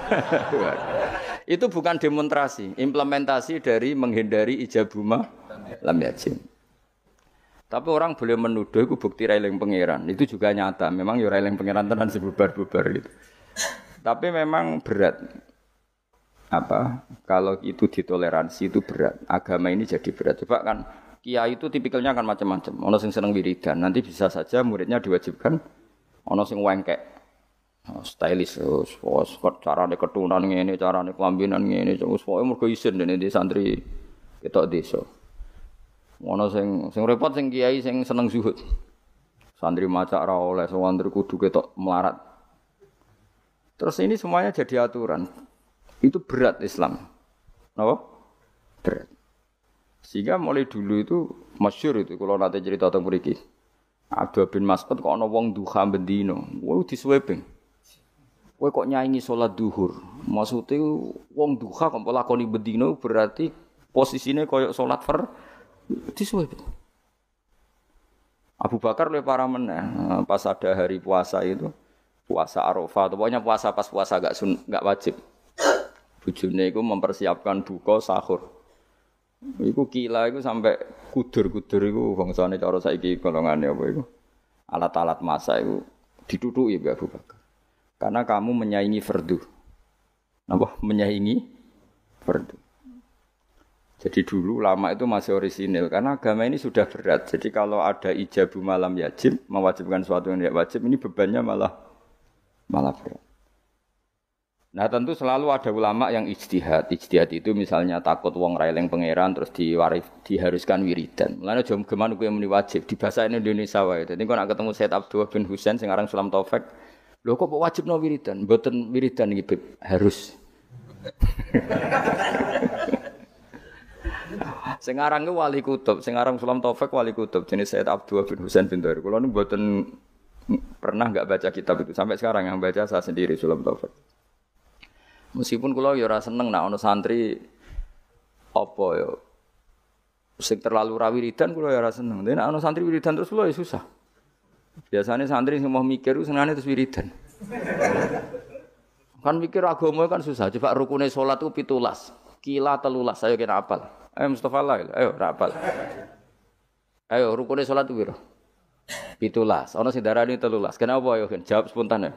Itu bukan demonstrasi, implementasi dari menghindari ijabuma lam yajib. Tapi orang boleh menuduh itu bukti railing pangeran. Itu juga nyata. Memang ya railing pangeran tenan sebubar-bubar gitu. Tapi memang berat. Kalau itu ditoleransi itu berat. Agama ini jadi berat. Coba kan kiai itu tipikalnya kan macam-macam. Ono sing seneng wiridan, nanti bisa saja muridnya diwajibkan ono sing wengkek. Stylish wis carane ketunan ngene, carane kelambinan ngene, wis pokoke mergo isin dene di santri ketok desa. Ono sing repot sing kiai sing seneng zuhud. Santri maca ora oleh, santri kudu ketok melarat. Terus ini semuanya jadi aturan. Itu berat Islam. Napa? Berat. Sehingga mulai dulu itu masyhur itu kalau nanti cerita tentang mriki. Abdul bin Mas'ud kok ana wong duha bendino, wong disweping. Kowe kok nyanyi salat duhur. Maksude wong duha kok lakoni bendino berarti posisine koyo salat disweping. Abu Bakar lebih parah meneh. Pas ada hari puasa itu, puasa Arafah, pokoknya puasa pas puasa enggak wajib. Bojone iku mempersiapkan buka sahur. Iku kila iku sampai kudur-kudur iku bangsane cara saiki golongane apa iku. Alat-alat masak iku ditutuki Mbak Abu Bakar. Karena kamu menyaingi fardu. Napa? Menyaingi fardu. Jadi dulu lama itu masih orisinil karena agama ini sudah berat. Jadi kalau ada ijabu malam yajib, mewajibkan sesuatu yang tidak wajib, ini bebannya malah berat. Nah tentu selalu ada ulama yang ijtihad. Ijtihad itu misalnya takut wong railing pangeran terus diharuskan wiridan. Mulane aja geman kuwi muni wajib di bahasa Indonesia wae. Dadi kok nek ketemu Said Abdul bin Husain sing aran Sulam Taufik, lho kok wajibno wiridan? Mboten wiridan iki Bib, harus. Sing aran ku Wali Kutub, sing aran Sulam Taufik Wali Kutub jenis Said Abdul bin Husain bin Dair. Kula niku mboten pernah enggak baca kitab itu sampai sekarang yang baca saya sendiri Sulam Taufik. Meskipun kula ya ora seneng nek ana santri apa ya sing terlalu ra wiridan kula ya ora seneng. Nek ana santri wiridan terus kula ya susah. Biasanya santri sing mau mikir senengane terus wiridan. Kan mikir agama kan susah. Coba rukune salat ku 17. Kila 13 saya kena apal. Ayo Mustafa lah, ayo ra apal. Ayo rukune salat ku piro? 17. Ana sing darani 13. Kenapa ayo jawab spontan ya.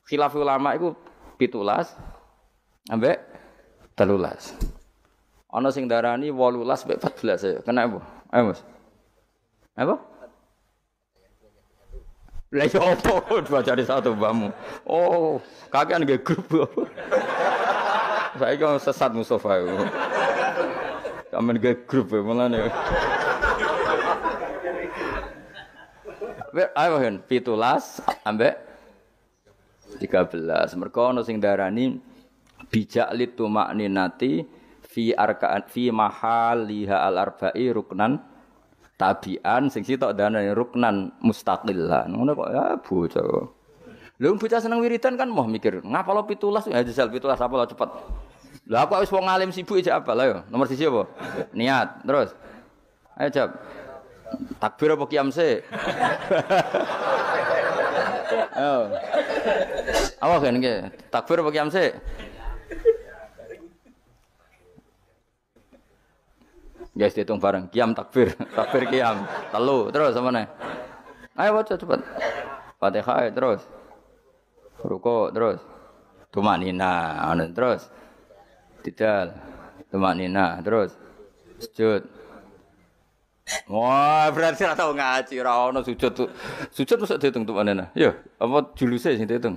Khilaf ulama iku 17 ambek 13. Ana sing darani 18 ambek 14 ya. Kenapa? Ayo Mas. Apa? Lah yo opo bacane satu mbahmu. Oh, kakean nggih grup. Saiki kok sesat Mustofa iku. Kamen nggih grup mulane. Ayo kan 17 ambek 13. Mergo ana sing darani bijak litumakninati fi arkaan fi mahaliha al-arba'i ruknan tabian sing sitok darani ruknan mustaqilan. Ngono kok ya bocah. Lha bocah seneng wiridan kan mau mikir, ngapalo 17 ya jajal 17 apa lo cepet. Lah aku wis wong alim sibuk aja apa lah yo. Nomor 1 apa? Niat. Terus. Ayo jawab. Takbir apa qiyam sih? Oh. Awak kan nggih. Takbir apa qiyam sih? Guys dihitung bareng. Qiyam takbir, takbir qiyam. Telu, terus apa nih? Ayo baca cepat. Fatihah terus. Ruku terus. Tumanina, terus. Tidal. Tumanina, terus. Sujud. Wah, berarti ora tau ngaji, ora ono sujud. Sujud mesti diitung tumanina. Ya, apa juluse sing diitung?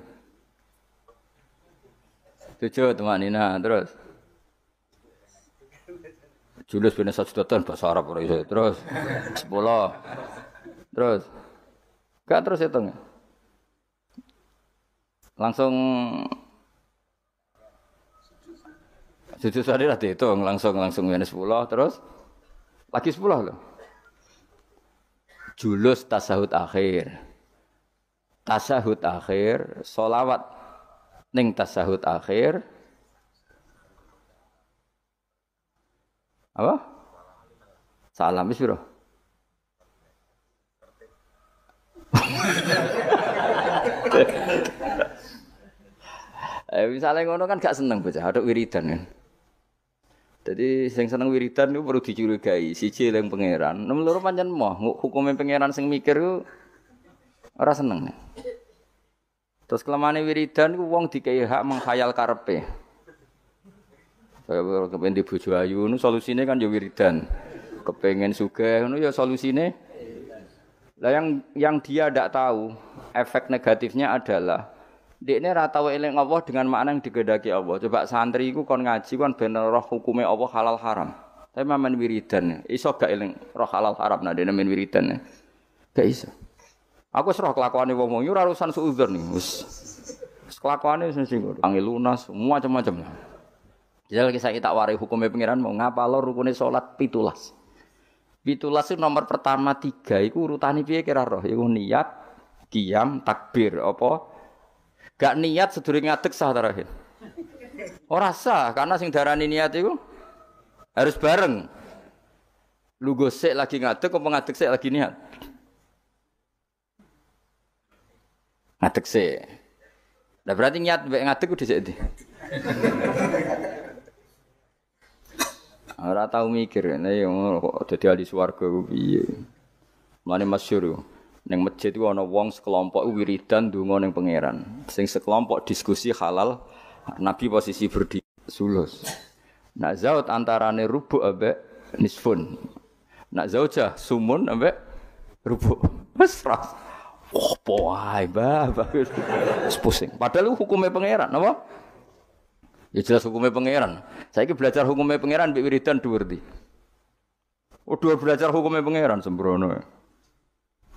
Sujud tumanina, terus. Julus bina sajudatan bahasa Arab ora iso. Terus 10. Terus. Gak terus hitung. Langsung sujud tadi lah dihitung langsung bina 10 terus lagi 10 loh. Julus tasahud akhir. Tasahud akhir, sholawat ning tasahud akhir. Apa? Salam wis piro? Misalnya ngono kan gak seneng bocah, ada wiridan kan. Jadi sing seneng wiridan itu perlu dicurigai, siji eling pangeran. Nomor loro pancen moh, hukume pangeran sing mikir ku ora seneng. Terus kelemane wiridan ku wong dikei hak menghayal karepe. Kaya kepen di bojo ayu nu solusine kan ya wiridan. Kepengen sugih ngono ya solusine. Lah yang dia ndak tahu, efek negatifnya adalah dekne ora tau eling Allah dengan makna yang digedaki Allah. Coba santri iku kon ngaji kon ben roh hukume Allah halal haram. Tapi mamen wiridan, iso gak eling roh halal haram nek dene men wiridan. Gak iso. Aku wis roh kelakuane wong-wong ora urusan suudzon nih. Wis kelakuane wis sing angel lunas, macam-macam. Jadi lagi saya tak warai hukumnya pengiran mau ngapalo rukune salat 17. 17 itu nomor pertama 3 iku urutane piye kira roh? Iku niat, qiyam, takbir apa? Gak niat sedurunge ngadeg sah terakhir. Ora sah karena sing darani niat iku harus bareng. Lu gosek lagi ngadeg apa ngadeg sik lagi niat? Ngadeg sik. Lah berarti niat mek ngadeg ku dhisik ndi? Ora tau mikir, nek kok dadi ahli swarga ku piye. Mane masyhur ning masjid ku ana wong sekelompok wiridan ndonga ning pangeran. Sing sekelompok diskusi halal, Nabi posisi berdiri sulus. Nak zaut antarane rubu' ambek nisfun. Nak zaujah sumun ambek rubu'. Wes ras. Opo wae, bagus. Pusing. Padahal hukume pangeran, napa? Ya jelas hukumnya pangeran. Saiki belajar hukumnya pangeran mbek wiridan dhuwur ndi. Oh, dhuwur belajar hukumnya pangeran sembrono.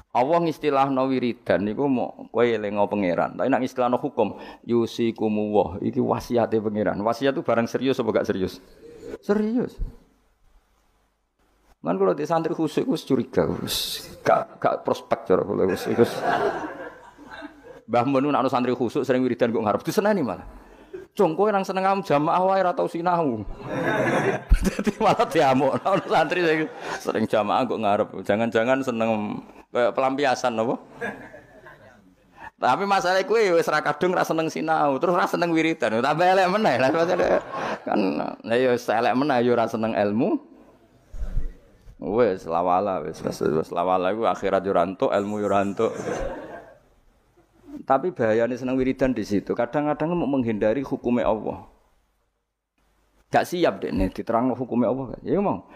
Allah ngistilahno wiridan niku mok kowe elingo pangeran. Tapi nek ngistilahno hukum yusikumullah iki wasiate pangeran. Wasiat itu barang serius apa gak serius? Serius. Man kula di santri khusyuk wis curiga wis gak prospek cara kula wis. Mbah Mun nek santri khusyuk sering wiridan kok ngarep diseneni malah. Cung kowe nang seneng am jamaah wae ora tau sinau. Dadi malah diamuk ana santri sering jamaah kok ngarep. Jangan-jangan seneng kayak pelampiasan apa? Tapi masalah kowe wis ra kadung ra seneng sinau, terus ra seneng wiridan. Tambah elek meneh. Kan lha ya elek meneh ya ora seneng ilmu. Wis lawala wis lawala iku akhirat yo rantuk, ilmu yo rantuk. Tapi bahayanya senang wiridan di situ. Kadang-kadang mau menghindari hukumnya Allah. Gak siap deh nih diterang hukumnya Allah. Ya mau.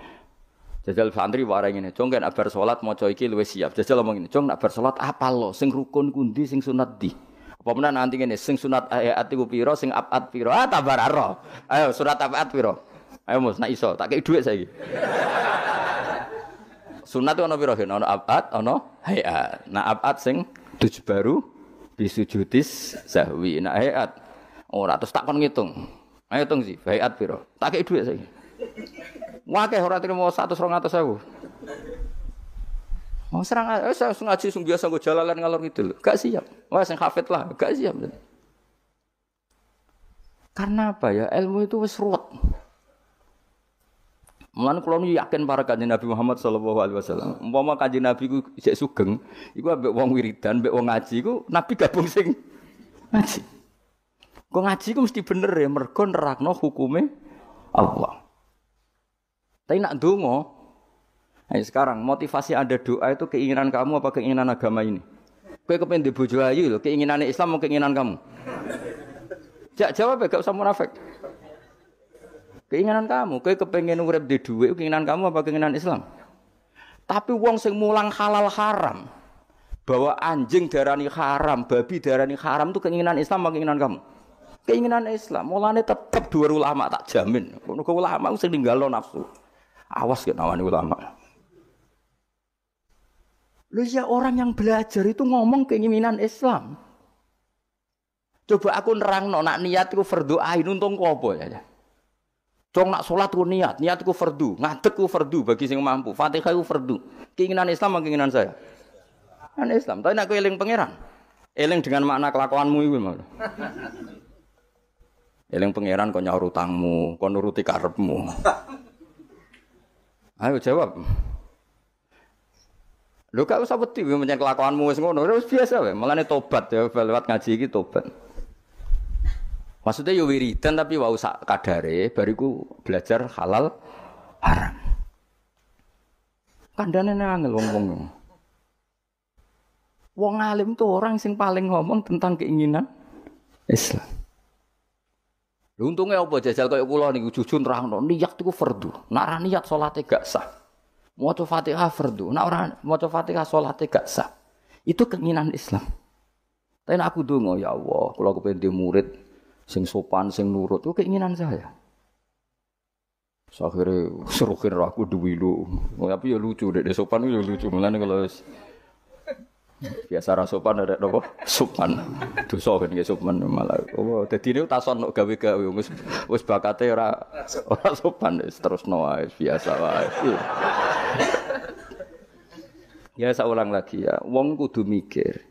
Jajal santri warai ngene, "Jong kan bar salat maca iki luwih siap." Jajal ngomong ngene, "Jong nak bar salat apal lo sing rukun kundi sing sunat di." Apa menan nanti ngene, sing sunat ayat iku pira, sing abad pira? Ah tabararo. Ayo surat abad pira? Ayo Mus, nak iso, tak kei dhuwit saiki. Sunat ana pira? Ana abad, ana hayat. Nah abad sing tujuh baru bisujudis sahwi. Nah hayat ora terus tak kon ngitung. Ayo hitung sih, hayat pira? Tak kei dhuwit saiki. Wakeh ora trimo 100-200.000. Mau serang saya ngaji sing biasa nggo jalalan ngalor gitu. Gak siap. Wah sing hafid lah, gak siap. Karena apa ya? Ilmu itu wis ruwet. Mulane kula yakin para kanjeng Nabi Muhammad sallallahu alaihi wasallam. Umpama kanjeng Nabi ku isih sugeng, iku ambek wong wiridan, ambek wong ngaji iku Nabi gabung sing ngaji. Kok ngaji ku mesti bener ya, mergo nerakno hukume Allah. Tapi nak donga, nah sekarang motivasi Anda doa itu keinginan kamu apa keinginan agama ini? Kowe kepen di bojo ayu lho, keinginan Islam mau keinginan kamu? Jawab gak usah munafik. Keinginan kamu, kowe kepengen urip di dhuwit keinginan kamu apa keinginan Islam? Tapi wong sing mulang halal haram, bahwa anjing darani haram, babi darani haram itu keinginan Islam apa keinginan kamu? Keinginan Islam. Mulane tetep dua ulama tak jamin. Ngono ulama sing ninggalo nafsu. Awas ke nawani ulama. Lu ya orang yang belajar itu ngomong keinginan Islam. Coba aku nerangno nak niat iku fardhu ain untung ku apa ya. Cong nak salat ku niat ku fardhu, ngadeg ku fardhu bagi sing mampu. Fatihah ku fardhu. Keinginan Islam apa keinginan saya? Kan Islam. Tapi nek kowe eling pangeran. Eling dengan makna kelakuanmu iku lho. Eling pangeran kok nyaur utangmu, kok nuruti karepmu. Ayo jawab. Lho gak usah wedi menyang kelakuanmu wis ngono, wis biasa wae. Mulane tobat ya lewat ngaji iki tobat. Maksudnya yo wiridan tapi wae sak kadare bariku belajar halal haram. Kandhane angel wong-wong. Wong alim tuh orang sing paling ngomong tentang keinginan Islam. Lha untunge apa jajal kaya kula niku jujur nerangno niat iku fardhu. Nek ora niat salate gak sah. Maca Fatihah fardhu. Nek ora maca Fatihah salate gak sah. Itu keinginan Islam. Tapi nek aku ndonga ya Allah, kula kepengin di murid sing sopan, sing nurut itu keinginan saya. Akhirnya serukin aku duwi lu. Tapi ya lucu dek sopan itu lucu. Mulane kalau biasa ra sopan ada napa? Sopan. Dosa kan nggih sopan malah. Oh, dadi niku tason nok gawe-gawe wis bakate ora sopan wis terusno wae biasa wae. Ya saulang lagi ya, wong kudu mikir.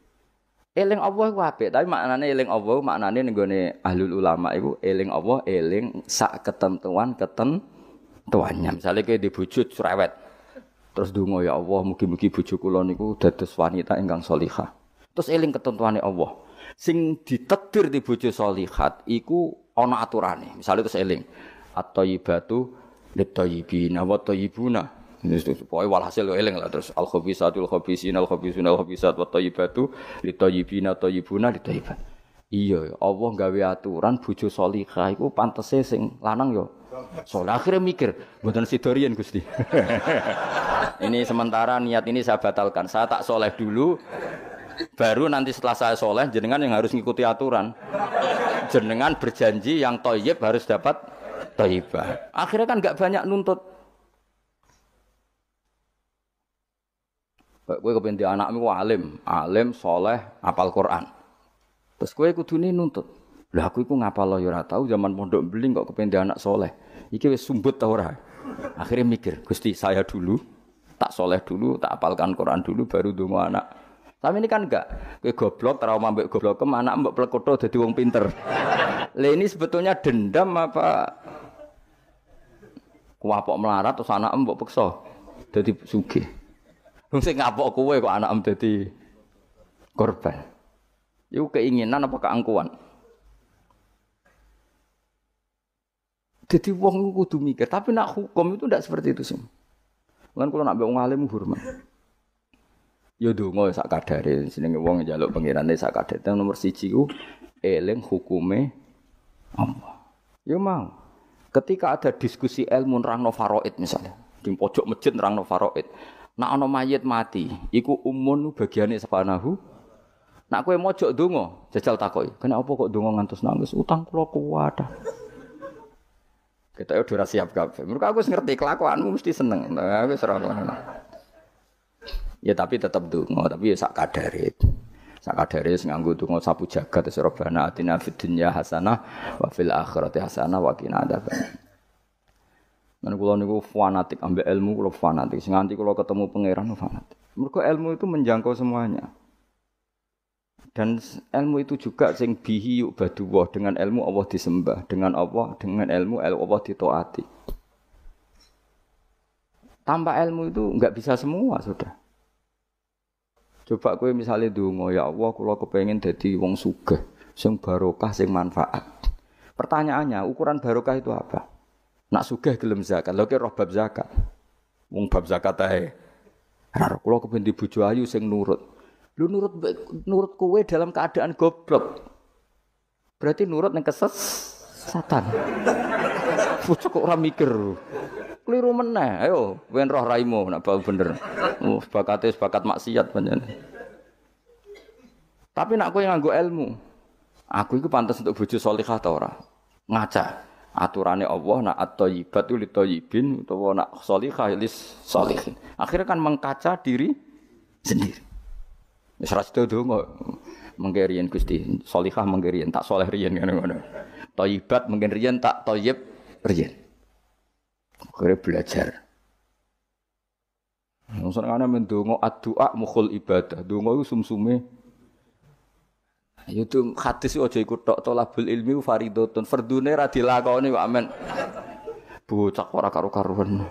Eling Allah ku apik, tapi maknane eling Allah maknane nenggone ahlul ulama iku eling Allah eling sak ketentuannya. Misale kowe di bojo cerewet. Terus donga ya Allah, mugi-mugi bojo kula niku dados wanita ingkang salihah. Terus eling ketentuane Allah. Sing ditetir di bojo salihat iku ana aturane. Misale terus eling at-thayyibatu lit-thayyibina wa thayyibuna. Pokoke walhasil eling lah terus al-khabisatul khabisina al-khabisuna al-khabisat wa thayyibatu lit-thayyibina thayyibuna lit-thayyibat. Iya, Allah gawe aturan bojo salihah iku pantese sing lanang ya saleh. Akhire mikir, mboten sidorian Gusti. Ini sementara niat ini saya batalkan. Saya tak soleh dulu, baru nanti setelah saya soleh, jenengan yang harus ngikuti aturan. Jenengan berjanji yang thayyib harus dapat thayyibah. Akhirnya kan enggak banyak nuntut. Kowe kepen di anakmu alim, soleh, hafal Quran. Terus kowe kudune nuntut. Lah aku iku ngapal ya ora tau zaman pondok beling kok kepen di anak soleh. Iki wis sumbut ta ora? Akhirnya mikir, Gusti saya dulu tak soleh dulu, tak apalkan Quran dulu, baru donga anak. Tapi ini kan enggak, kowe goblok, trauma mbek goblokem, anak mbok plekotho dadi wong pinter. Lah ini sebetulnya dendam apa kuwapok melarat terus anak mbok peksa dadi sugih. Wong sing ngapok kowe kok anak dadi korban. Iku keinginan apa keangkuhan? Jadi wong kudu mikir, tapi nak hukum itu tidak seperti itu sih. Lan kula nak mbek wong alim hormat. Ya donga sak kadare jenenge wong njaluk pengirane sak kadare. Nomor 1 ku eling hukume Allah. Ya mau. Ketika ada diskusi ilmu nerangno faraid misalnya. di pojok masjid nerangno faraid. Nak ana mayit mati, iku umun bagiane sepanahu. Nak kowe mojok donga, jajal takoki. Kenapa kok donga ngantos nangis? Utang kula kuwat. Kita udah siap kabeh. Mergo aku wis ngerti kelakuanmu mesti seneng. Nah, wis ora ngono. Ya tapi tetap donga, tapi ya sak kadare. Sak kadare wis nganggo donga sapu jagat wis Rabbana atina fid dunya hasanah wa fil akhirati hasanah wa qina adzaban. Men kula niku fanatik ambek ilmu, kula fanatik. Sing nganti kula ketemu pangeran fanatik. Mergo ilmu itu menjangkau semuanya. Dan ilmu itu juga sing bihi yu'badullah, dengan ilmu Allah disembah, dengan ilmu Allah ditaati. Tanpa ilmu itu enggak bisa semua sudah. Coba kowe misale ndonga, ya Allah kula kepengin dadi wong sugih, sing barokah, sing manfaat. Pertanyaannya, ukuran barokah itu apa? Nak sugih gelem zakat, lha ki roh bab zakat. Wong bab zakat ae. Ora kula kepengin di bojo ayu sing nurut. Lu nurut kowe dalam keadaan goblok. Berarti nurut ning kesesatan. Bocah kok ora mikir. Kliru meneh. Ayo, wen roh raimu nek bau bener. Bakat maksiat pancen. Tapi nek kowe nganggo ilmu, aku iku pantes untuk bojo salihah ta ora? Ngaca. Aturane Allah nak at-thayyibatu lit-thayyibin utawa nak salihah lis salihin. Akhirnya kan mengkaca diri sendiri. Wis ra sedo donga mengke riyen Gusti, salihah mengke riyen tak saleh riyen ngono-ngono. Thayyibat mengke riyen tak thayyib riyen. Akhire belajar. Wong ana mendonga addu'a mukhul ibadah. Donga iku sumsume. Ya itu hadis aja iku tok tolabul ilmi fardhotun. Fardune ra dilakoni kok amen. Bocah ora karo-karuan.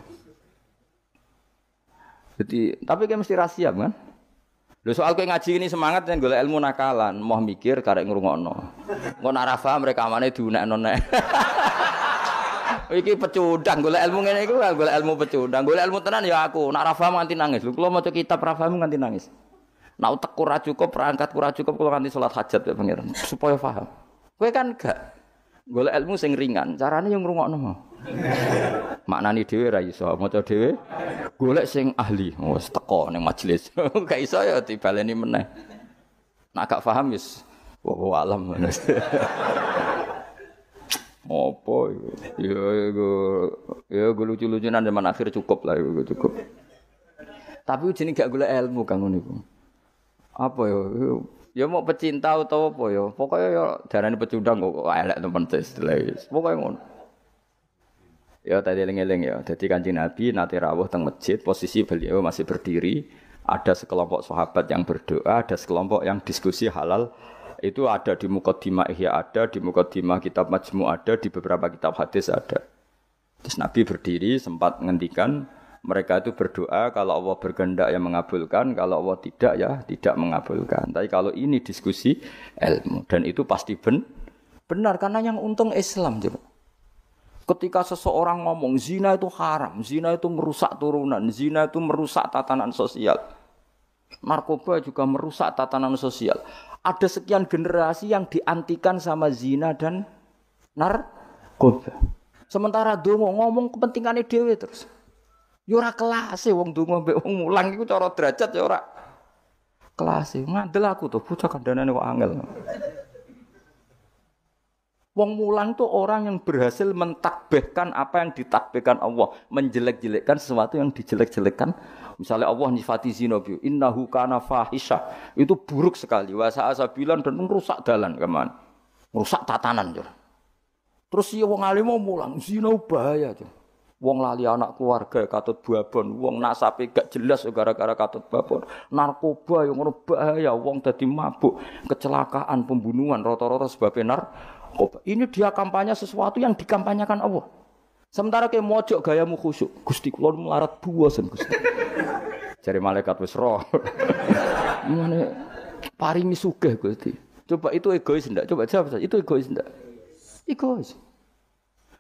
Jadi, tapi kan mesti rahasia kan? Lho soal kowe ngaji ini semangat yen golek ilmu nakalan, moh mikir karek ngrungokno. Engko nek ora paham rekamane diunekno nek. Iki pecundang golek ilmu ngene iku golek ilmu pecundang. Golek ilmu tenan ya aku, nek ora paham nganti nangis. Lho kula maca kitab ora paham nganti nangis. Nek utekku ora cukup, perangkatku ora cukup kula nganti salat hajat ya pangeran supaya paham. Kowe kan gak golek ilmu sing ringan, carane yo ngrungokno. Maknani dhewe ra iso, maca dhewe golek sing ahli. Wis teko ning majelis. Gak iso ya dibaleni meneh. Nek gak paham wis wallahu alam. Opo ya lucu-lucunan zaman akhir cukup lah cukup. Tapi jenenge gak golek ilmu kang ngono iku. Apa ya? Ya mau pecinta utawa apa ya? Pokoke ya darane pecundang kok elek temen tes. Pokoke ngono. Ya tadi eling-eling ya. Jadi Kanjeng Nabi nate rawuh teng masjid, posisi beliau masih berdiri. Ada sekelompok sahabat yang berdoa, ada sekelompok yang diskusi halal. Itu ada di Muqaddimah Ihya ada, di Muqaddimah Kitab Majmu' ada, di beberapa kitab hadis ada. Terus Nabi berdiri sempat ngendikan mereka itu berdoa kalau Allah berkehendak yang mengabulkan, kalau Allah tidak ya tidak mengabulkan. Tapi kalau ini diskusi ilmu dan itu pasti benar karena yang untung Islam coba. Ketika seseorang ngomong zina itu haram, zina itu merusak turunan, zina itu merusak tatanan sosial. Narkoba juga merusak tatanan sosial. Ada sekian generasi yang diantikan sama zina dan narkoba. Sementara dongo ngomong kepentingannya dhewe terus. Ya ora kelase wong dongo mbek wong mulang iku cara derajat ya ora kelase. Ngandel aku to bocah kandhanane kok angel. Wong mulang itu orang yang berhasil mentakbihkan apa yang ditakbihkan Allah, menjelek-jelekkan sesuatu yang dijelek-jelekkan. Misalnya Allah nyifati zina bi, innahu kana fahisha. Itu buruk sekali. Wa sa'asabilan dan merusak dalan keman. Merusak tatanan, Jur. Terus si wong alim mau mulang, zina bahaya, Jur. Wong lali anak keluarga katut babon, wong nasabe gak jelas gara-gara katut babon. Narkoba yang ngono bahaya, wong dadi mabuk, kecelakaan, pembunuhan rata-rata sebabnya narkoba. Ini dia kampanye sesuatu yang dikampanyekan Allah. Sementara ke mojok gayamu khusyuk. Gusti kula melarat buasen Gusti. Jare malaikat wis roh. Ngene paringi sugih Gusti. Coba itu egois ndak? Coba jawab saja. Itu egois ndak? Egois.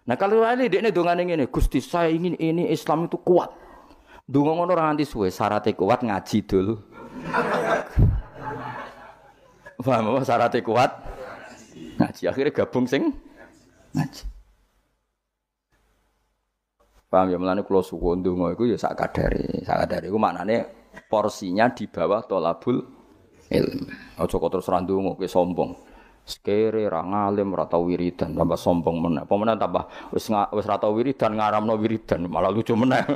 Nah kalau ini dekne dongane ngene, Gusti saya ingin ini Islam itu kuat. Donga ngono ora nganti suwe, syaratnya kuat ngaji dulu. Paham apa syaratnya kuat? Ngaji akhirnya gabung sing ngaji. Paham ya, mulane kula suwun ndonga iku ya sak kadare. Sak kadare iku maknane porsinya di bawah thalabul ilm. Aja kok terus ra ndonga kowe sombong. Sekere ra ngalim ra tau wiridan tambah sombong meneh. Apa meneh tambah wis ra tau wiridan ngaramno wiridan malah lucu meneh.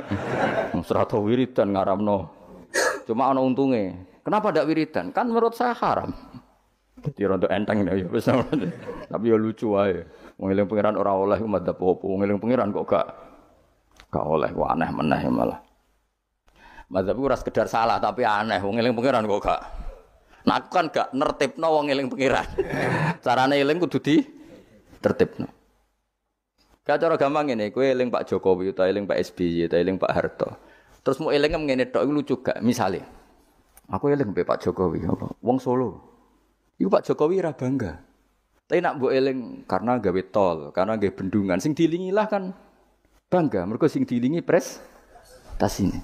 Wis ra tau wiridan ngaramno. Cuma ana untunge. Kenapa ndak wiridan? Kan menurut saya haram. Dadi rada enteng ya wis. Tapi ya lucu wae. Wong eling pangeran ora oleh madzhab apa. Wong eling pangeran kok gak oleh, kok aneh meneh malah. Madzhab ku ora sekedar salah tapi aneh. Wong eling pangeran kok gak. Nah aku kan gak nertibno wong eling pangeran. Carane eling kudu di tertibno. Gak cara gampang ngene, kowe eling Pak Jokowi utawa eling Pak SBY utawa eling Pak Harto. Terus mau eling ngene tok iku lucu gak? Misale aku eling mbek Pak Jokowi apa? Wong Solo. Iku Pak Jokowi ora bangga. Tapi nak mbok eling karena gawe tol, karena gawe bendungan sing dilingilah kan bangga. Mergo sing dilingi prestasi ini.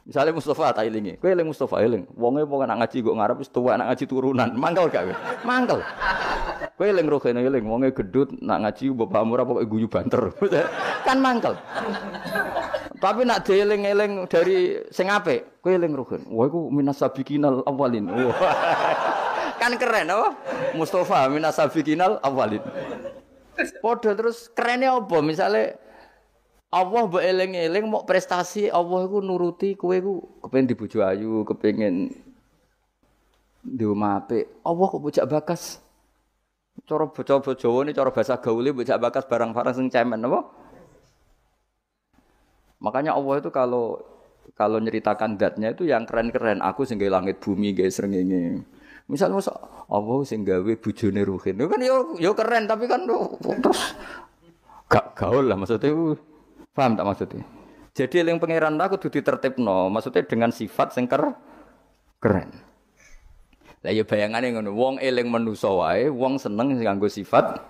Misalnya Mustafa tak elingi, kowe eling Mustafa eling. Wonge pokoke nak ngaji kok ngarep wis tuwa nak ngaji turunan. Mangkel gak kowe? Mangkel. Kowe eling rohene eling, wonge gedut nak ngaji bapak murah pokoke guyu banter. Kan mangkel. Tapi nak dieling-eling dari sing apik, kowe eling rohen. Wah iku minas sabiqinal awalin. Kan keren apa? Mustafa minas sabiqinal awalin. Padha terus kerene apa? Misale Allah mbok eling-eling mau prestasi Allah iku nuruti kowe iku kepengin di bojo ayu, kepengin di omah apik. Allah kok bocah bakas. Cara bocah Jawa ini cara bahasa gaule bocah bakas barang-barang sing cemen apa? Makanya Allah itu kalau nyeritakan zatnya itu yang keren-keren. Aku sing gawe langit bumi, gawe srengenge. Misal masa Allah sing gawe bojone Ruhin. Itu kan yo keren tapi kan terus gak gaul lah maksudnya. Paham tak maksudnya? Jadi eling pangeran aku kudu ditertibno, maksudnya dengan sifat sing keren. Lah ya bayangane ngono, wong eling manusa wae, wong seneng nganggo sifat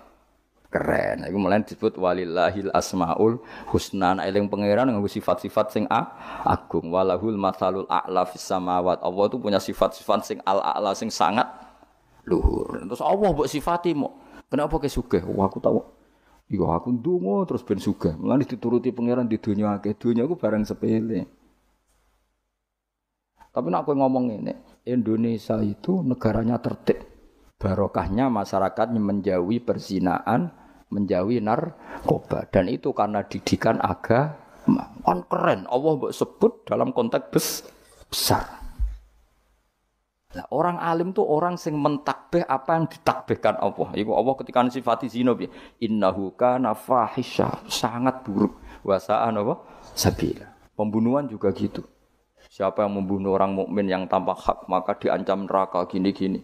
keren. Iku mulane disebut walillahil asmaul husna. Eling pangeran nganggo sifat-sifat sing agung. Walahul matsalul a'la fis samawat. Allah itu punya sifat-sifat sing al-a'la sing sangat luhur. Terus Allah mbok sifati mo. Kenapa ke sugih? Wah aku tahu. Iya aku ndonga terus ben sugih. Mulane dituruti pangeran di dunya akeh. Dunya iku barang sepele. Tapi nek kowe ngomong ngene, Indonesia itu negaranya tertib. Barokahnya masyarakatnya menjauhi perzinaan, menjauhi narkoba, dan itu karena didikan agama. Kan keren, Allah mbok sebut dalam konteks besar. Nah, orang alim tuh orang sing mentakbih apa yang ditakbihkan Allah. Iku Allah ketika sifati zina piye? Innahu kana fahisha, sangat buruk. Wa sa'an apa? Sabila. Pembunuhan juga gitu. Siapa yang membunuh orang mukmin yang tanpa hak maka diancam neraka gini-gini.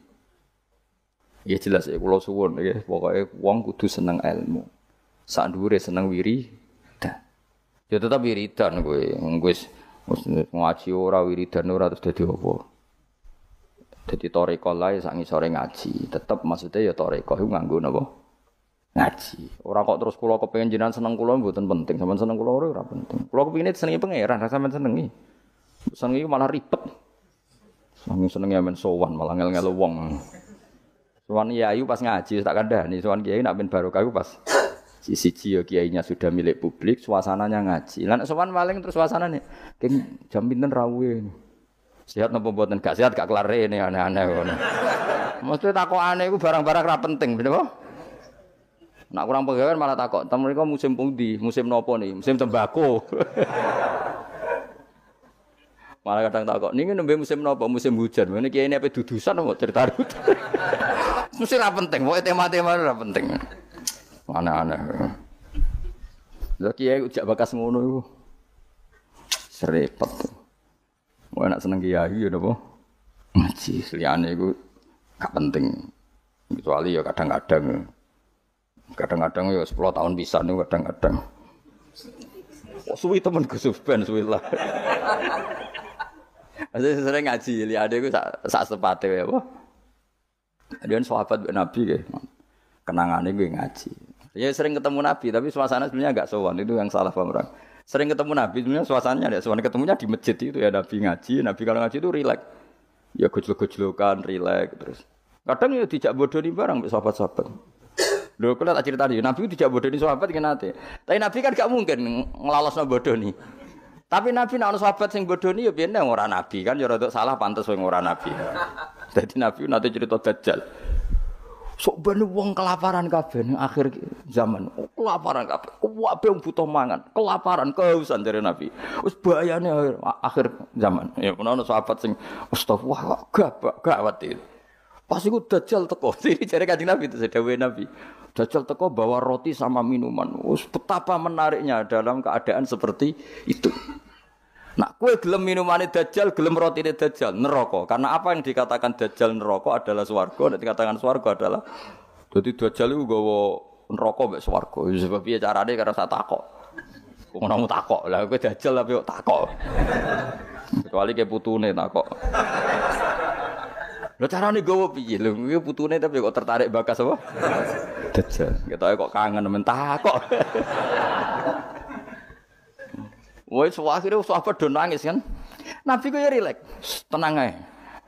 Ya jelas ya kula suwun ya pokoke wong kudu seneng ilmu. Sak dhuwure seneng wiridan. Ya tetep wiridan kowe. Wis ngaji ora wiridan ora terus dadi apa? Dadi toreko lae sak ngisore ngaji. Tetep maksudnya ya toreko iku nganggo napa? Ngaji. Ora kok terus kula kepengin jenengan seneng kula mboten penting. Sampeyan seneng kula ora penting. Kula kepengine senengi pangeran, ra sampeyan senengi. Senengi malah ribet. Senengi men sowan malah ngel-ngelu wong. Sowan Yayu pas ngaji tak kandhani, sowan Kiai nak ben barokah iku pas siji ya kiainya sudah milik publik, suasananya ngaji. Lah nek sowan maling terus suasanane king jam pinten rawuhe. Sehat napa mboten? Gak sehat gak kelar rene aneh-aneh ngono. Mesti takokane iku barang-barang ra penting, bener apa? Nak kurang pegawai malah takok, "Tem mriko musim pundi? Musim napa nih? Musim tembako." Malah kadang takok, "Niki nembe musim napa? Musim hujan." Ngene kiai ini apa dudusan apa cerita rut. Mesti ra penting, pokoke tema-tema ra penting. Aneh-aneh. Lah kiai ujak bakas ngono iku. Serepet. Wah nak seneng kiai ya napa? Ngaji liyane iku gak penting. Kecuali ya kadang-kadang. Kadang-kadang ya 10 tahun pisan niku kadang-kadang. Oh, suwi temen Gus Ben suwi lah. Saya sering ngaji liyane iku sak sepate wae apa? Adian sahabat Nabi nggih. Kenangane kuwi ngaji. Ya sering ketemu Nabi tapi suasana sebenarnya enggak sowan, itu yang salah paham orang. Sering ketemu Nabi, sebenarnya suasananya ada sowan, ketemunya di masjid itu ya Nabi ngaji. Nabi kalau ngaji itu rileks. Ya gojlok-gojlokan, rileks terus. Kadang ya dijak bodoh di barang sahabat-sahabat. Lho kula tak critani Nabi tidak bodoni sahabat kan nate. Tapi Nabi kan gak mungkin nglalosno bodoni. Tapi Nabi nek ana sahabat sing bodoni ya biyen ora Nabi kan ya rada salah pantes wong ora Nabi. Dadi Nabi nate cerita Dajjal. Sok ben wong kelaparan kabeh ning akhir zaman. Kelaparan kabeh. Kabeh wong butuh mangan, kelaparan, kehausan dari Nabi. Wis bahayane akhir zaman. Ya ana sahabat sing astagfirullah gawat itu. Pas iku Dajjal teko. Iki jare Kanjeng Nabi itu dawuhe Nabi. Dajjal teko bawa roti sama minuman. Wis betapa menariknya dalam keadaan seperti itu. Nah, kue gelem minumane Dajjal, gelem rotine Dajjal, neraka. Karena apa yang dikatakan Dajjal neraka adalah swarga, nek dikatakan swarga adalah dadi Dajjal iku nggawa neraka mek swarga. Sebab piye carane karena sak takok. Wong ora takok. Lah kowe Dajjal tapi kok takok. Kecuali ke putune takok. Lha carane nggawa piye? Lho iki putune tapi kok tertarik bakas apa? Dajjal. Ketoke kok kangen men takok. Woi, akhirnya sahabat do nangis kan. Nabi ku ya rileks, tenang ae.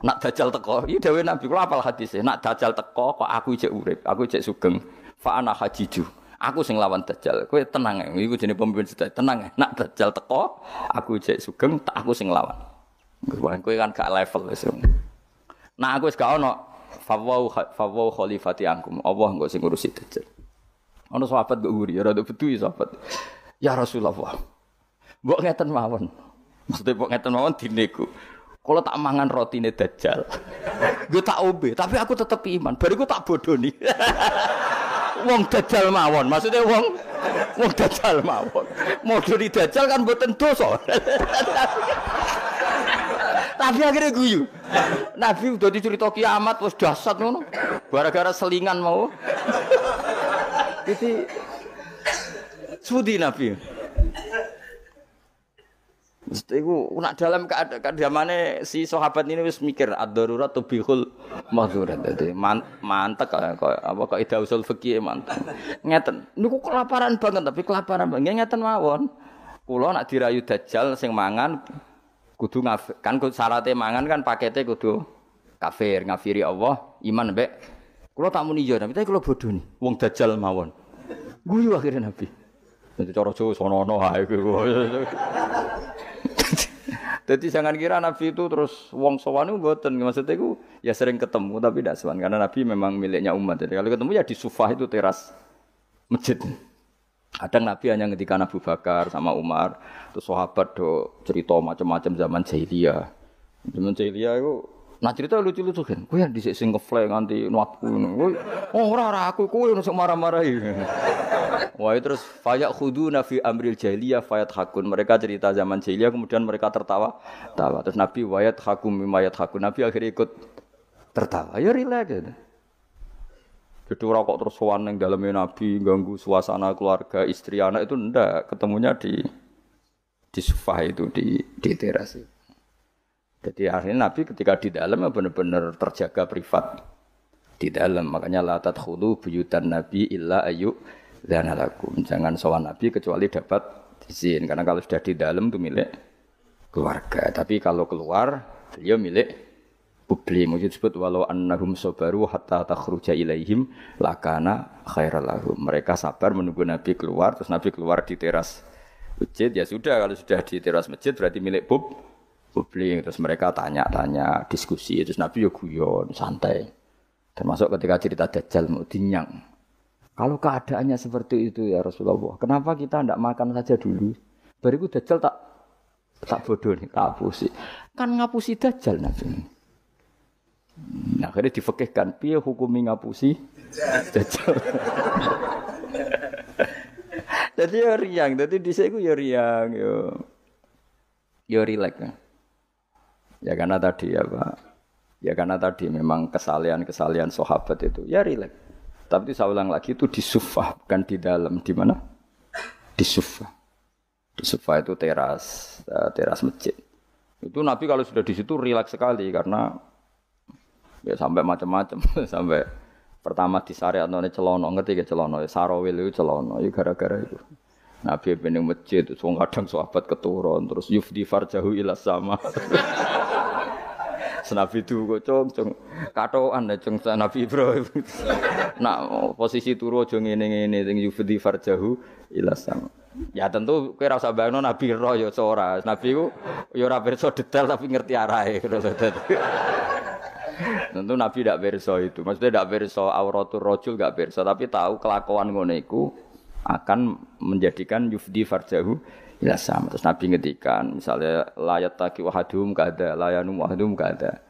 Nak Dajjal teko, iki dawuh Nabi kula apal hadise. Nak Dajjal teko kok aku cek urip, aku cek sugeng. Fa ana hajiju. Aku sing lawan Dajjal. Kowe tenang ae. Iku jenenge pemimpin sedaya. Tenang ae. Nak Dajjal teko, aku cek sugeng, tak aku sing lawan. Kowe kan gak level wis. Nah aku wis gak ono. Fawau khalifati angkum. Allah engko sing ngurusi Dajjal. Ono sahabat kok nguri, ya rada bedu sahabat. Ya Rasulullah. Mbok ngeten mawon. Maksudnya mbok ngeten mawon dinego. Kalau tak mangan rotine Dajjal. Gue tak ombe, tapi aku tetep iman. Bariku tak bodoni. Wong Dajjal mawon. Maksudnya wong Dajjal mawon. Modoni Dajjal kan mboten dosa. Tapi akhirnya guyu. Nabi udah dicerita kiamat wis dahsyat ngono. Gara-gara selingan mau. Jadi sudi Nabi. Iku nak dalam keadaan zamane si sahabat ini wis mikir ad-darurat tubihul mahzurat. Dadi mantek kok ida usul fikih mantek. Ngeten. Niku kelaparan banget tapi kelaparan banget ngeten mawon. Kula nak dirayu Dajjal sing mangan kudu kan syaratnya mangan kan pakete kudu kafir, ngafiri Allah, iman mbek. Kula tak muni yo tapi kula bodoni. Wong Dajjal mawon. Guyu akhirnya Nabi. Nanti cara Jawa sono-ono ae kuwi. Jadi jangan kira Nabi itu terus wong sowan itu mboten. Maksudnya itu ya sering ketemu tapi tidak sowan karena Nabi memang miliknya umat. Jadi kalau ketemu ya di sufah itu teras masjid. Kadang Nabi hanya ngendikan Abu Bakar sama Umar, terus sahabat do cerita macam-macam zaman jahiliyah. Zaman jahiliyah itu nah cerita lucu-lucu kan. Kowe yang dhisik sing ngeflek nganti nuatku ngono. Oh ora aku kowe ono sing marah-marahi. Wah terus fayak khuduna fi amril jahiliyah fayat hakun. Mereka cerita zaman jahiliyah kemudian mereka tertawa. Terus Nabi wayat hakum mimayat hakun. Nabi akhirnya ikut tertawa. Ya rileks gitu. Jadi ora kok terus sowan ning daleme Nabi ganggu suasana keluarga, istri, anak itu ndak. Ketemunya di sufah itu di teras itu. Jadi akhirnya Nabi ketika di dalam benar-benar terjaga privat di dalam. Makanya la tadkhulu buyutan Nabi illa ayu dzanalakum. Jangan sowan Nabi kecuali dapat izin. Karena kalau sudah di dalam itu milik keluarga. Tapi kalau keluar beliau milik publik. Mungkin disebut walau annahum sabaru hatta takhruja ilaihim lakana khairal lahum. Mereka sabar menunggu Nabi keluar, terus Nabi keluar di teras masjid. Ya sudah, kalau sudah di teras masjid berarti milik publik. Terus mereka tanya-tanya, diskusi. Terus Nabi ya guyon, santai. Termasuk ketika cerita Dajjal mau dinyang. Kalau keadaannya seperti itu ya Rasulullah, kenapa kita tidak makan saja dulu? Bariku Dajjal tak bodoh nih, tak hapusi. Kan ngapusi Dajjal Nabi. Nah, akhirnya difekihkan, piye hukumi ngapusi Dajjal. Jadi ya riang, jadi dhisik ku ya riang yo rileks. Ya karena tadi ya Pak. Ya karena tadi memang kesalahan sahabat itu ya rileks. Tapi saya ulang lagi itu di sufah bukan di dalam. Di mana? Di sufah. Di sufah itu teras masjid. Itu Nabi kalau sudah di situ rileks sekali karena ya sampai macam-macam sampai pertama di syariat none celono ngerti ke celono sarawil itu celono itu gara-gara itu. Nabi bening masjid terus wong kadang sahabat keturun terus yufdi farjahu ila sama. Nabi itu kok cung katokan ya cung Nabi Ibrahim. Nak posisi turu aja ngene-ngene sing yufdi farjahu ila sama. Ya tentu kowe ora usah bayangno Nabi roh ya ora. Nabi ku ya ora pirsa detail tapi ngerti arahe. Tentu Nabi tidak pirsa itu. Maksudnya tidak pirsa auratul rajul enggak pirsa tapi tahu kelakuan ngono iku akan menjadikan yufdi farjahu ila sama. Terus Nabi ngedikan misalnya layat taki wahadum kada layanum wahadum kada.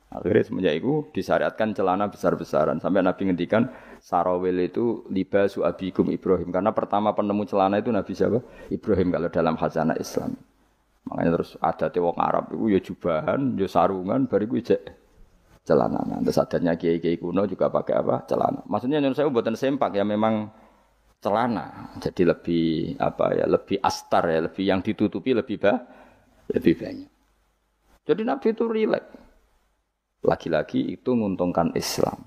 Akhirnya semenjak itu disyariatkan celana besar-besaran sampai Nabi ngedikan sarawil itu libasu abikum Ibrahim karena pertama penemu celana itu Nabi siapa? Ibrahim kalau dalam khazanah Islam. Makanya terus adatnya wong Arab itu ya jubahan, ya sarungan, bariku ijek celana. Terus adatnya kiai-kiai kuno juga pakai apa? Celana. Maksudnya menurut saya buatan sempak ya memang celana. Jadi lebih apa ya? Lebih astar ya, lebih yang ditutupi lebih banyak. Jadi Nabi itu rileks. Lagi-lagi itu menguntungkan Islam.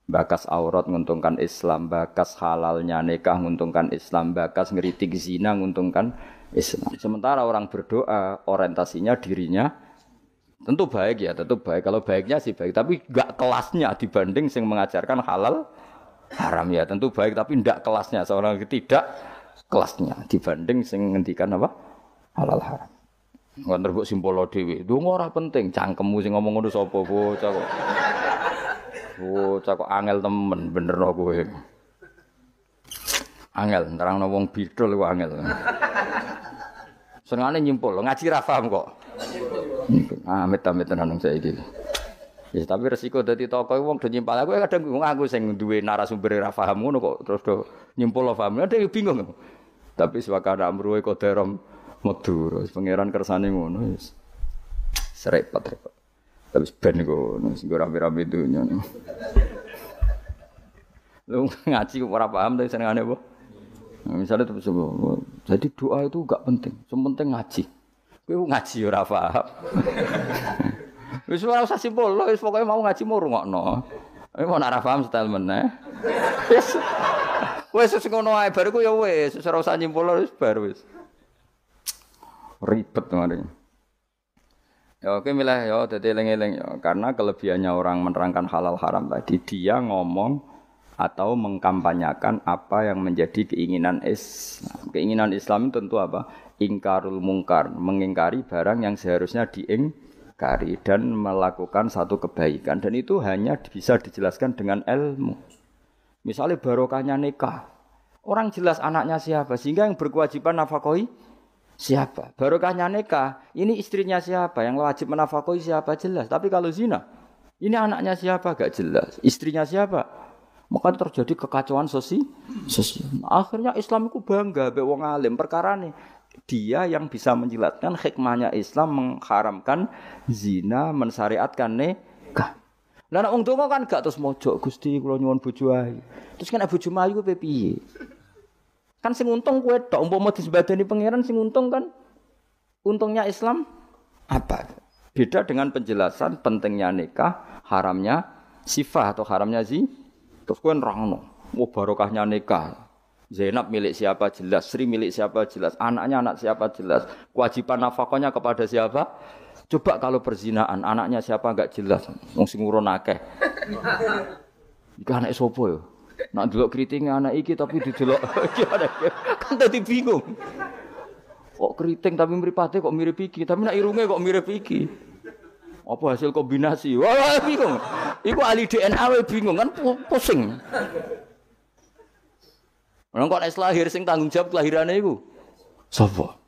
Bakas aurat menguntungkan Islam, bakas halalnya nikah menguntungkan Islam, bakas ngeritik zina menguntungkan Islam. Sementara orang berdoa orientasinya dirinya tentu baik ya, tentu baik. Kalau baiknya sih baik, tapi enggak kelasnya dibanding yang mengajarkan halal haram ya. Tentu baik tapi enggak kelasnya, seorang tidak kelasnya dibanding yang ngendikan apa? Halal haram. Nggak terbuk simpolo dewi, dungo ora penting, cangkemmu sing ngomong ngono sapa bocah kok. Bocah kok angel temen bener no kowe. Angel nerangno wong bidol iku angel. Senengane nyimpul, ngaji ra paham kok. Amit-amit tenan saiki. Ya tapi resiko dadi tokoh wong do nyimpal aku kadang aku sing duwe narasumber ra paham ngono kok terus do nyimpul paham. Ada bingung. Tapi swakana amruhe koderom Madura, pangeran kersane ngono wis. Repot. Tapi ben ngono, sing ora rame-rame dunya. Lu ngaji ora paham tapi senengane apa? Nah, misalnya terus jadi doa itu enggak penting, yang penting ngaji. Kowe ngaji ora paham. Wis ora usah simpul, wis pokoke mau ngaji mau rungokno. Mau ora paham style meneh. Wis ngono ae bar iku ya wis, ora usah nyimpul wis bar wis. Ribet kemarin. Ya oke milih ya dadi eling-eling ya karena kelebihannya orang menerangkan halal haram tadi dia ngomong atau mengkampanyakan apa yang menjadi keinginan Islam. Keinginan Islam tentu apa? Ingkarul mungkar, mengingkari barang yang seharusnya diingkari dan melakukan satu kebaikan dan itu hanya bisa dijelaskan dengan ilmu. Misalnya barokahnya nikah. Orang jelas anaknya siapa sehingga yang berkewajiban nafkahi siapa? Barokahnya nikah, ini istrinya siapa? Yang wajib menafkahi siapa? Jelas. Tapi kalau zina, ini anaknya siapa? Gak jelas. Istrinya siapa? Maka terjadi kekacauan sosial. Akhirnya Islam itu bangga be wong alim perkara nih. Dia yang bisa menjelaskan hikmahnya Islam mengharamkan zina, mensyariatkan nikah. Lah nek wong donga kan gak terus mojok Gusti kula nyuwun bojo ayu. Terus kan bojo ayu ku piye? Kan sing untung kowe tok umpama disembadani pangeran sing untung kan untungnya Islam apa? Beda dengan penjelasan pentingnya nikah, haramnya sifah atau haramnya terus kowe nerangno, oh barokahnya nikah. Zainab milik siapa jelas, Sri milik siapa jelas, anaknya anak siapa jelas, kewajiban nafkahnya kepada siapa? Coba kalau perzinaan, anaknya siapa enggak jelas, wong sing ngurun akeh. Iki anake sapa ya? Nak delok kriting anak iki tapi didelok iki kan dadi bingung. Kok kriting tapi mripate kok mirip iki, tapi nak irunge kok mirip iki. Apa hasil kombinasi? Wah, bingung. Iku ahli DNA we bingung kan pusing. Orang kok nek lahir sing tanggung jawab kelahirane iku sapa?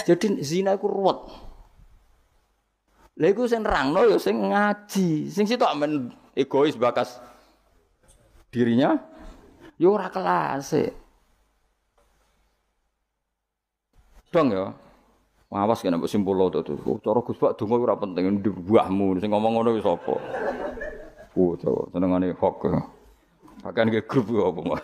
Jadi zina iku ruwet. Lha iku sing nerangno ya sing ngaji, sing sitok men egois bakas dirinya yo ora kelas dong ya. Awas kena mbok simpul to. Cara Gus Pak donga ora penting mbahmu sing ngomong ngono wis apa. Bocah senengane hok. Bahkan ke grup yo apa.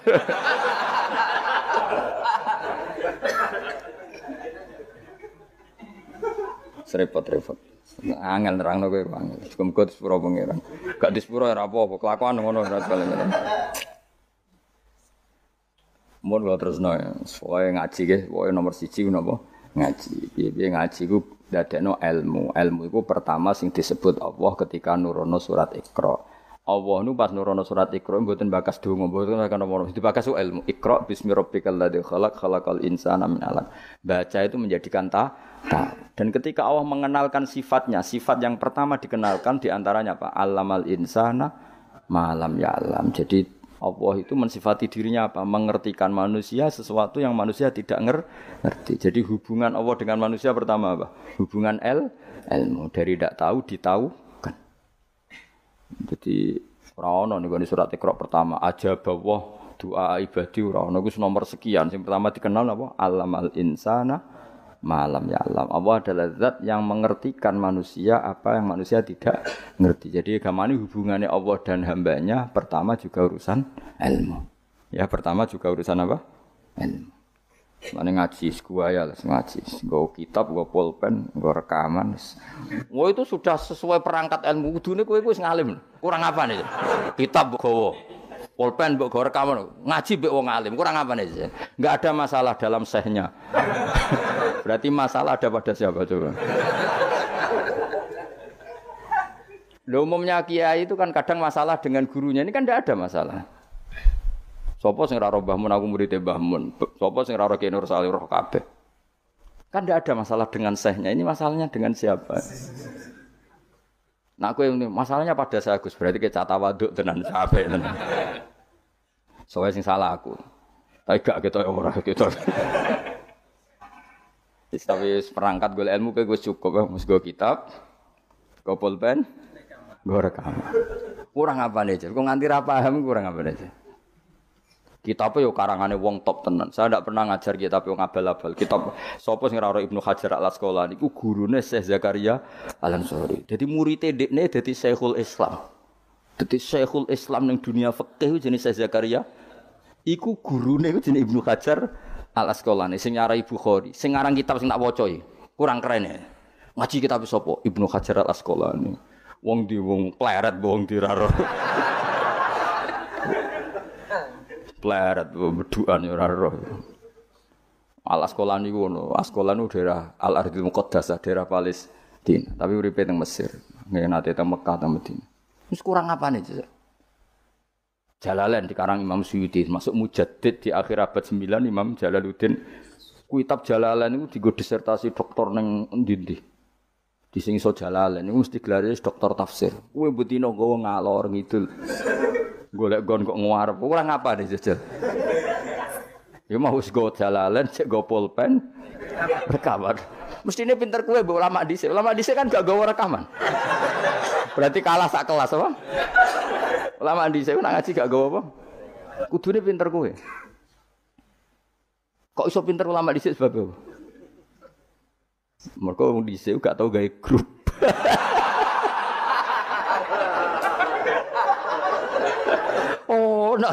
Repot. Angel nerangno kowe angel. Muga disepuro pangeran. Gak disepuro ora apa-apa, kelakuan ngono ora kalen. Mun lho terusno ya. Soale ngaji nggih, pokoke nomor 1 napa? Ngaji. Piye ngaji ku dadekno ilmu. Ilmu iku pertama sing disebut Allah ketika nurono surat Iqra. Allah nu pas nurono surat Iqra mboten bakas donga, mboten kan nomor dibakas ilmu. Iqra bismi rabbikal ladzi khalaq khalaqal insana min 'alaq. Baca itu menjadikan dan ketika Allah mengenalkan sifatnya, sifat yang pertama dikenalkan diantaranya apa? Allamal insana malam ya'lam. Jadi Allah itu mensifati dirinya apa? Mengertikan manusia sesuatu yang manusia tidak ngerti. Jadi hubungan Allah dengan manusia pertama apa? Hubungan ilmu. Dari tidak tahu ditahukan. Jadi ora ono niku surat Iqra pertama aja bawah doa ibadi ora ono iku nomor sekian. Yang pertama dikenal apa? Allamal insana malam ya alam. Allah adalah zat yang mengertikan manusia apa yang manusia tidak ngerti. Jadi agama ini hubungannya Allah dan hambanya pertama juga urusan ilmu. Ya pertama juga urusan apa? Ilmu. Mana ngaji ya ngaji. Nggo kitab, nggo pulpen, nggo rekaman. Wah itu sudah sesuai perangkat ilmu. Kudune kowe wis ngalim. Kurang apa nih? Kitab gowo. Pulpen mbok go rekaman. Ngaji mbek wong alim. Kurang apa nih? Enggak ada masalah dalam sehnya. Berarti masalah ada pada siapa coba? Loh, umumnya kiai itu kan kadang masalah dengan gurunya. Ini kan tidak ada masalah. Sopo sing ora Mbah Mun aku murid Mbah Mun. Sopo sing ora Ki Nur Salih roh kabeh. Kan tidak ada masalah dengan sehnya. Ini masalahnya dengan siapa? Nah aku ini masalahnya pada saya Gus. Berarti kayak cata waduk tenan capek tenan. Soalnya sing salah aku. Tapi gak gitu ora gitu. Tapi perangkat gue ilmu kayak gue cukup ya, mus gue kitab, gue pulpen, gue rekaman. Kurang apa nih? Gue nganti paham kurang apa nih? Kitabnya yo karangannya wong top tenan. Saya tidak pernah ngajar kitab yang abal-abal. Kitab sopo sing ora Ibnu Hajar Al-Asqalani iku gurune Syekh Zakaria Al-Ansari. Jadi murid dekne dadi Syekhul Islam. Dadi Syekhul Islam ning dunia fikih jenenge Syekh Zakaria. Iku gurune iku jenenge Ibnu Hajar Al-Asqalani sing nyarai Bukhari, sing ngarang kitab sing tak waca iki. Kurang keren ya. Ngaji kitab sapa? Ibnu Hajar Al-Asqalani. Wong di wong pleret wong diraro. Pleret beduan ya ora roh. Al-Asqalani ku ngono. Asqalani daerah Al-Ardhil Muqaddasah, daerah Palestina, tapi uripe teng Mesir. Nggih nate teng Mekah teng Madinah. Wis kurang apane, Cek? Jalalain dikarang Imam Suyuti, masuk mujaddid di akhir abad 9 Imam Jalaluddin. Kitab Jalalain itu digo disertasi doktor neng ndi-ndi. Di sing iso Jalalain iku mesti gelare doktor tafsir. Kowe butino nggawa ngalor ngidul. Golek gon kok ngarep. Kurang apa nih jajal? Ya mau wis go Jalalain, cek go pulpen, rekaman. Mestine pinter kowe mbok ulama dhisik. Ulama dhisik kan gak gawa rekaman. Berarti kalah sak kelas apa? Ulama dhisik nak ngaji gak gawa apa? Kudune pinter kowe. Kok iso pinter ulama dhisik sebab apa? Mergo wong dhisik gak tau gawe grup. Oh, no.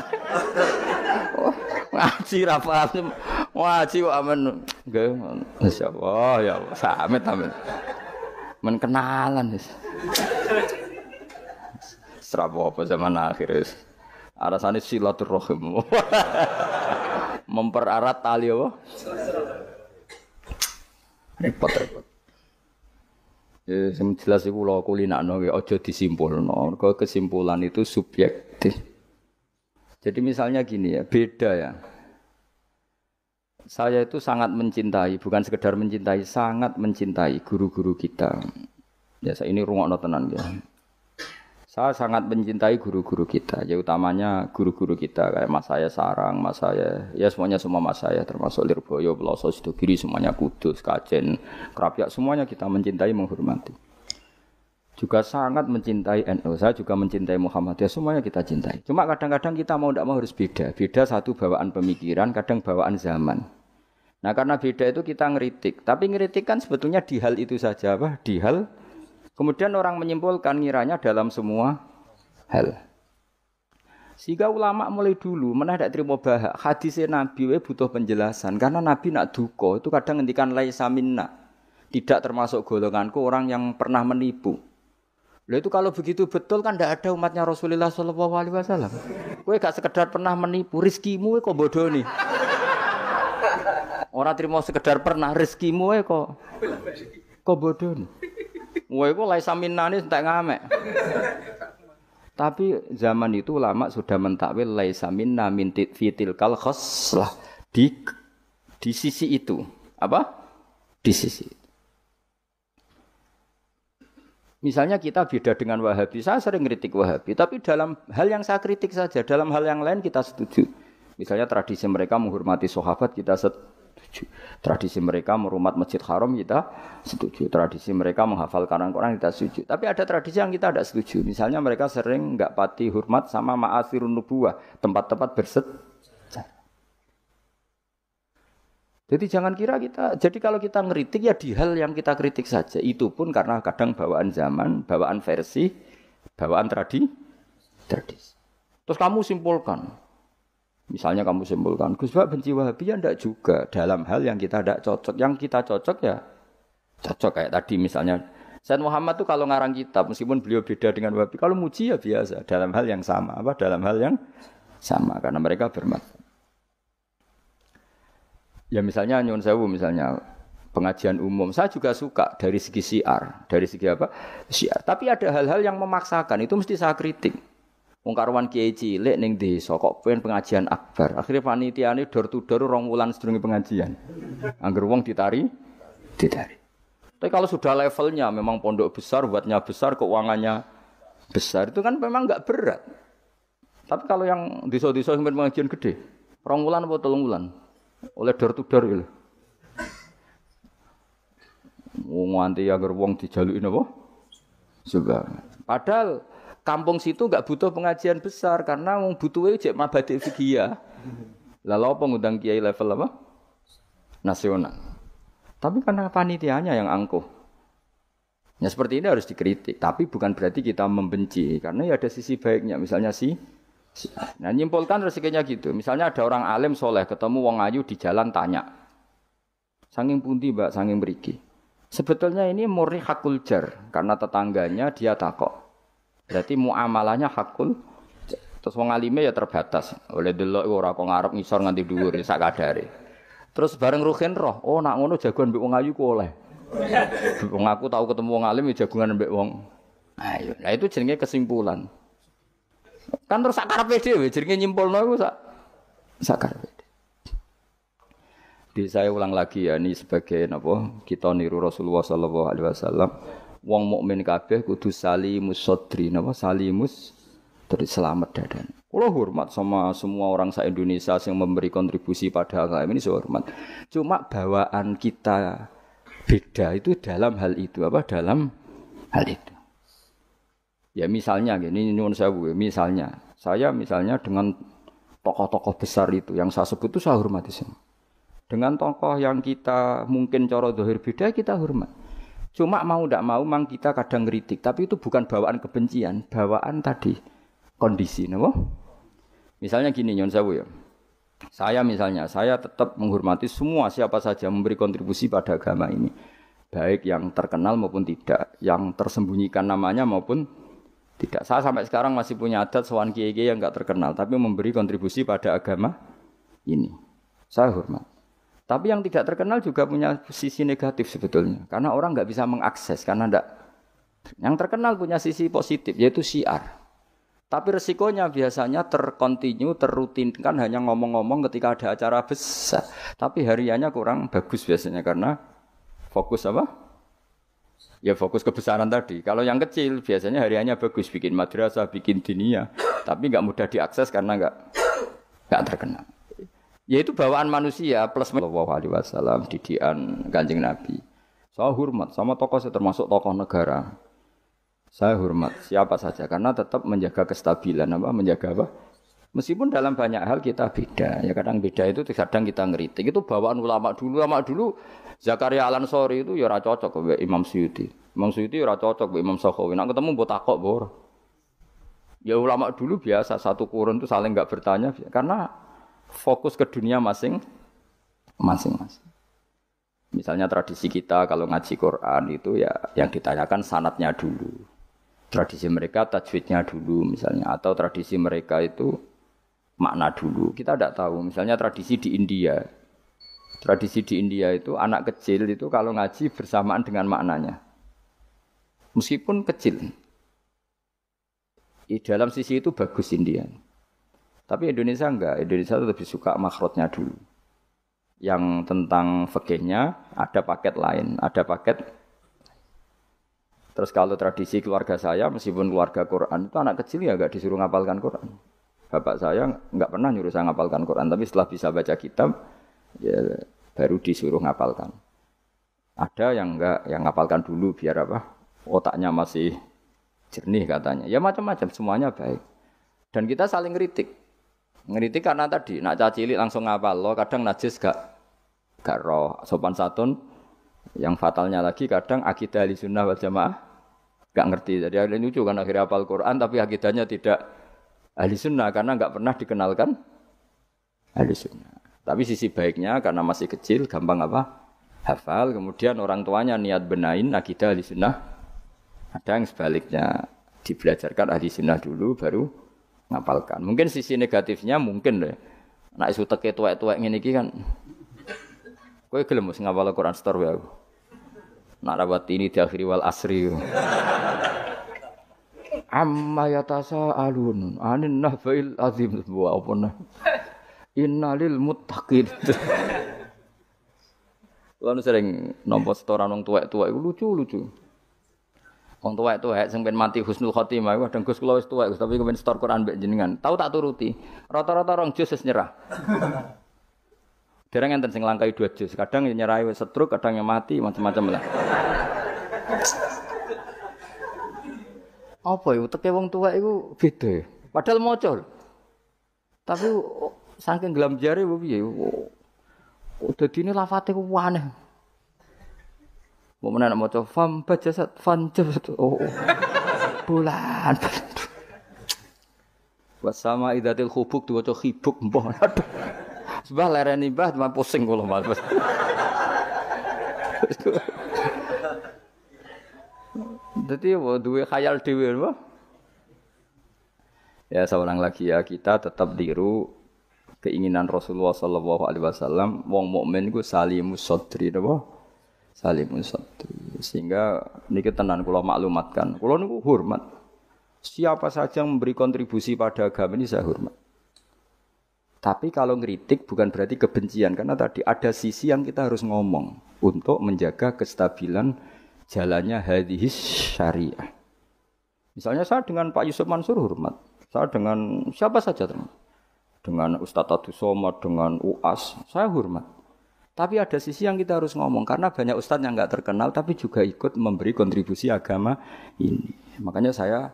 Oh, ngaji ra paham. Ngaji kok amen gawe masyaallah ya samet amen. Men kenalan wis. Serapa apa zaman akhir wis. Arasane silaturahim. Mempererat tali apa? Repot-repot. Ya sing jelas iku kula kulinakno aja disimpulno. Mergo kesimpulan itu subjektif. Jadi misalnya gini ya, beda ya. Saya itu sangat mencintai, bukan sekedar mencintai, sangat mencintai guru-guru kita. Ya saya ini rungokno tenan ya. Saya sangat mencintai guru-guru kita, ya utamanya guru-guru kita kayak Mas saya Sarang, Mas saya, ya semuanya semua Mas saya termasuk Lirboyo, Peloso, Sidogiri, semuanya Kudus, Kajen, Krapyak, semuanya kita mencintai, menghormati. Juga sangat mencintai NU, saya juga mencintai Muhammadiyah, semuanya kita cintai. Cuma kadang-kadang kita mau tidak mau harus beda. Beda satu bawaan pemikiran, kadang bawaan zaman. Nah karena beda itu kita ngeritik. Tapi ngeritik kan sebetulnya di hal itu saja, apa? Di hal. Kemudian orang menyimpulkan ngiranya dalam semua hal. Sehingga ulama mulai dulu mana tidak terima bahak. Hadisnya Nabi butuh penjelasan. Karena Nabi nak duko itu kadang ngendikan laisa minna. Tidak termasuk golonganku orang yang pernah menipu. Lah itu kalau begitu betul kan tidak ada umatnya Rasulullah SAW. Kowe gak sekedar pernah menipu, rezekimu kok bodoh nih. Orang terima sekedar pernah, rezekimu kok Kok bodoh? Wah, iku laisa minnani entek ngamek. Tapi zaman itu ulama sudah mentakwil laisa minna min fitil kal khoslah di sisi itu. Apa? Di sisi itu. Misalnya kita beda dengan Wahabi, saya sering kritik Wahabi, tapi dalam hal yang saya kritik saja, dalam hal yang lain kita setuju. Misalnya tradisi mereka menghormati sahabat, kita setuju. Tradisi mereka merumat Masjid Haram, kita setuju. Tradisi mereka menghafal Quran, kita setuju. Tapi ada tradisi yang kita tidak setuju. Misalnya mereka sering enggak pati hormat sama ma'asirun nubuwah, tempat-tempat bersejarah. Jadi jangan kira jadi kalau kita ngeritik ya di hal yang kita kritik saja. Itu pun karena kadang bawaan zaman, bawaan versi, bawaan tradisi. Terus kamu simpulkan. Misalnya kamu simpulkan, Gus Bak benci Wahabi ya enggak juga. Dalam hal yang kita tidak cocok. Yang kita cocok ya cocok kayak tadi misalnya. Sayyid Muhammad tuh kalau ngarang kitab, meskipun beliau beda dengan Wahabi, kalau muji ya biasa. Dalam hal yang sama. Dalam hal yang sama. Karena mereka bermanfaat. Ya misalnya nyuwun sewu misalnya pengajian umum saya juga suka dari segi syiar, dari segi apa? Syiar. Tapi ada hal-hal yang memaksakan itu mesti saya kritik. Wong karuan kiai cilik ning desa kok pengen pengajian akbar. Akhirnya panitiane door to door 2 wulan sedurunge pengajian. Angger wong ditari. Tapi kalau sudah levelnya memang pondok besar, buatnya besar, keuangannya besar itu kan memang enggak berat. Tapi kalau yang desa-desa yang pengajian gede, 2 wulan apa 3 wulan? Oleh door to door gitu. Wong nganti agar wong dijaluki napa? Juga. Padahal kampung situ enggak butuh pengajian besar karena wong butuhe jek mabadi fikih. Lah lha apa ngundang kiai level apa? Nasional. Tapi karena panitianya yang angkuh. Ya seperti ini harus dikritik, tapi bukan berarti kita membenci karena ya ada sisi baiknya. Misalnya nah nyimpulkan rezekinya gitu. Misalnya ada orang alim soleh ketemu wong ayu di jalan tanya, saking pundi mbak, saking mriki. Sebetulnya ini murni hakul jar karena tetangganya dia takok. Berarti muamalahnya hakul. Terus wong alime ya terbatas. Oleh delok ora kok ngarep ngisor nganti dhuwur sak kadare. Terus bareng ruhin roh, oh nak ngono jagoan mbek wong ayu ku oleh. Wong aku tahu ketemu wong alim ya jagungan mbek wong ayu. Nah itu jenenge kesimpulan. Kan terus sakarepe dhewe jenenge nyimpulno iku sakarepe. Di saya ulang lagi ya ini sebagai napa kita niru Rasulullah sallallahu alaihi wasallam. Wong mukmin kabeh kudu salimus sodri napa salimus dari selamat dadan. Kula hormat sama semua orang se-Indonesia yang memberi kontribusi pada agama ini saya hormat. Cuma bawaan kita beda itu dalam hal itu apa dalam hal itu. Ya misalnya gini nyuwun sewu, misalnya saya dengan tokoh-tokoh besar itu yang saya sebut itu saya hormati semua. Dengan tokoh yang kita mungkin cara zahir beda kita hormat. Cuma mau ndak mau mang kita kadang ngritik, tapi itu bukan bawaan kebencian, bawaan tadi kondisi, napa? Misalnya gini nyuwun sewu ya. Saya tetap menghormati semua siapa saja memberi kontribusi pada agama ini. Baik yang terkenal maupun tidak, yang tersembunyikan namanya maupun tidak. Saya sampai sekarang masih punya adat sowan kiai-kiai yang enggak terkenal tapi memberi kontribusi pada agama ini. Saya hormat. Tapi yang tidak terkenal juga punya sisi negatif sebetulnya. Karena orang enggak bisa mengakses karena enggak. Yang terkenal punya sisi positif yaitu syiar. Tapi resikonya biasanya terrutinkan hanya ngomong-ngomong ketika ada acara besar. Tapi hariannya kurang bagus biasanya karena fokus apa? Ya fokus kebesaran tadi. Kalau yang kecil biasanya hariannya bagus, bikin madrasah, bikin diniyah, tapi enggak mudah diakses karena enggak terkenal. Yaitu bawaan manusia plus sallallahu alaihi wasallam didikan Kanjeng Nabi. Saya hormat sama tokoh saya termasuk tokoh negara. Saya hormat siapa saja karena tetap menjaga kestabilan menjaga apa? Meskipun dalam banyak hal kita beda. Ya kadang beda itu kadang kita ngeritik. Itu bawaan ulama dulu Zakaria Al-Ansori itu ya ora cocok mbek Imam Suyuti. Imam Suyuti ora cocok mbek Imam Sakhawi. Nek ketemu mbok takok mbok. Ya ulama dulu biasa satu kurun itu saling enggak bertanya karena fokus ke dunia masing-masing. Misalnya tradisi kita kalau ngaji Quran itu ya yang ditanyakan sanadnya dulu. Tradisi mereka tajwidnya dulu misalnya atau tradisi mereka itu makna dulu. Kita tidak tahu. Misalnya tradisi di India. Tradisi di India itu anak kecil itu kalau ngaji bersamaan dengan maknanya. Meskipun kecil. Di dalam sisi itu bagus India. Tapi Indonesia enggak. Indonesia itu lebih suka makhrajnya dulu. Yang tentang fikihnya ada paket lain, ada paket. Terus kalau tradisi keluarga saya meskipun keluarga Quran itu anak kecil ya enggak disuruh ngapalkan Quran. Bapak saya enggak pernah nyuruh saya ngapalkan Quran, tapi setelah bisa baca kitab ya baru disuruh ngapalkan. Ada yang enggak, yang ngapalkan dulu biar apa? Otaknya masih jernih katanya. Ya macam-macam, semuanya baik. Dan kita saling kritik. Ngeritik karena tadi nak cacilik langsung ngapal lo, kadang najis gak roh sopan santun. Yang fatalnya lagi kadang akidah Ahlussunnah wal Jamaah gak ngerti. Jadi ada lucu kan akhirnya hafal Quran tapi akidahnya tidak Ahlussunnah karena gak pernah dikenalkan Ahlussunnah. Tapi sisi baiknya karena masih kecil gampang apa? Hafal, kemudian orang tuanya niat benahin akidah Ahlussunnah. Ada yang sebaliknya dibelajarkan Ahlussunnah dulu baru ngapalkan. Mungkin sisi negatifnya mungkin deh. Nek isu teke tuwek-tuwek ngene iki kan. Kowe gelem mesti ngapal Quran setor wae aku. Nak rawat ini diakhiri wal asri. Amma yatasa alun anin nahbail azim wa apana. Innalil muttaqin. Lalu sering nampa setoran wong tuwek-tuwek iku lucu-lucu. Wong tuwek-tuwek sing ben mati husnul khotimah iku kadang Gus kula wis tuwek tapi kepen setor Quran mbek jenengan. Tahu tak turuti. Rata-rata rong juz wis nyerah. Dereng enten sing langkai 2 juz. Kadang yang nyerah wis setruk, kadang yang mati macam-macam lah. Apa ya teke wong tuwek iku beda. Padahal maca. Tapi saking gelam jare piye. Dadine lafate ku aneh. Mau menak maca fam bajasat fan jasad. Oh. Bulan. Wasama idatil khubuk diwaca khibuk mbah. Aduh. Sebab lereni mbah cuma pusing kula Mas. Dadi duwe khayal dhewe apa? Ya seorang lagi ya kita tetap tiru keinginan Rasulullah sallallahu alaihi wasallam wong mukmin iku salimus sadri napa? Salimun sadri. Sehingga niki tenan kula maklumatkan. Kula niku hormat. Siapa saja yang memberi kontribusi pada agama ini saya hormat. Tapi kalau ngeritik bukan berarti kebencian karena tadi ada sisi yang kita harus ngomong untuk menjaga kestabilan jalannya hadhis syariah. Misalnya saya dengan Pak Yusuf Mansur hormat. Saya dengan siapa saja teman. Dengan Ustadz Abdus Somad, dengan UAS, saya hormat. Tapi ada sisi yang kita harus ngomong karena banyak ustadz yang enggak terkenal tapi juga ikut memberi kontribusi agama ini. Makanya saya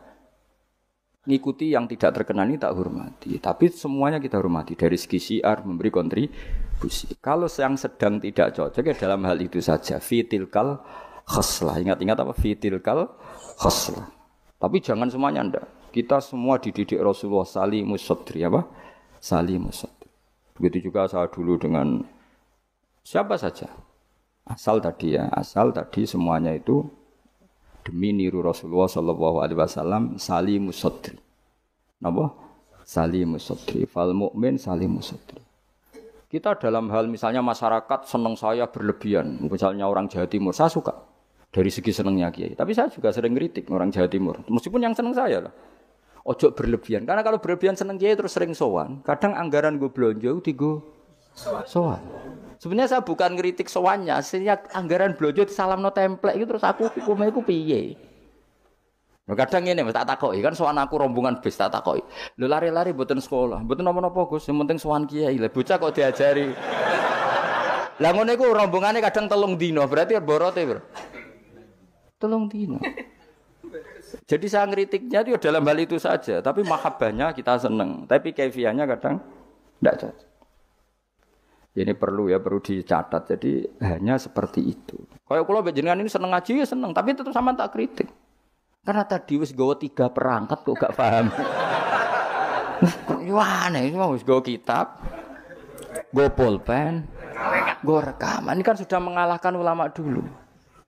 ngikuti yang tidak terkenal ini tak hormati. Tapi semuanya kita hormati dari segi syiar memberi kontribusi. Kalau yang sedang tidak cocok ya dalam hal itu saja fitilkal khaslah. Ingat-ingat apa fitilkal khaslah. Tapi jangan semuanya ndak. Kita semua dididik Rasulullah salimus sadri apa? Salimus sadri. Begitu juga saya dulu dengan siapa saja. Asal tadi semuanya itu demi niru Rasulullah sallallahu alaihi wasallam salimus sadri. Napa? Salimus sadri. Fal mukmin salimus sadri. Kita dalam hal misalnya masyarakat senang saya berlebihan. Misalnya orang Jawa Timur, saya suka dari segi senangnya Kiai. Tapi saya juga sering kritik orang Jawa Timur. Meskipun yang senang saya lah. Ojo berlebihan. Karena kalau berlebihan senang Kiai terus sering sowan. Kadang anggaran gue belanja tigo sowan. Sebenarnya saya bukan ngeritik sowannya, sehingga anggaran belanja disalamno template itu terus aku hukumnya iku piye. Nah, kadang ngene tak takoki kan sowan aku rombongan bis tak takoki. Lho lari-lari mboten sekolah, mboten napa-napa Gus, yang penting sowan kiai. Lah bocah kok diajari. Lah ngono iku rombongane kadang 3 dino, berarti borote, Bro. 3 dino. Jadi saya ngeritiknya itu dalam hal itu saja, tapi mahabbahnya kita seneng, tapi kaifiahnya kadang ndak cocok. Ini perlu dicatat. Jadi hanya seperti itu. Kayak kula jenengan ini seneng ngaji ya seneng, tapi tetap sama tak kritik. Karena tadi wis gawa 3 perangkat kok gak paham. Wah, aneh wis gawa kitab, gawa pulpen, gawa rekaman. Ini kan sudah mengalahkan ulama dulu.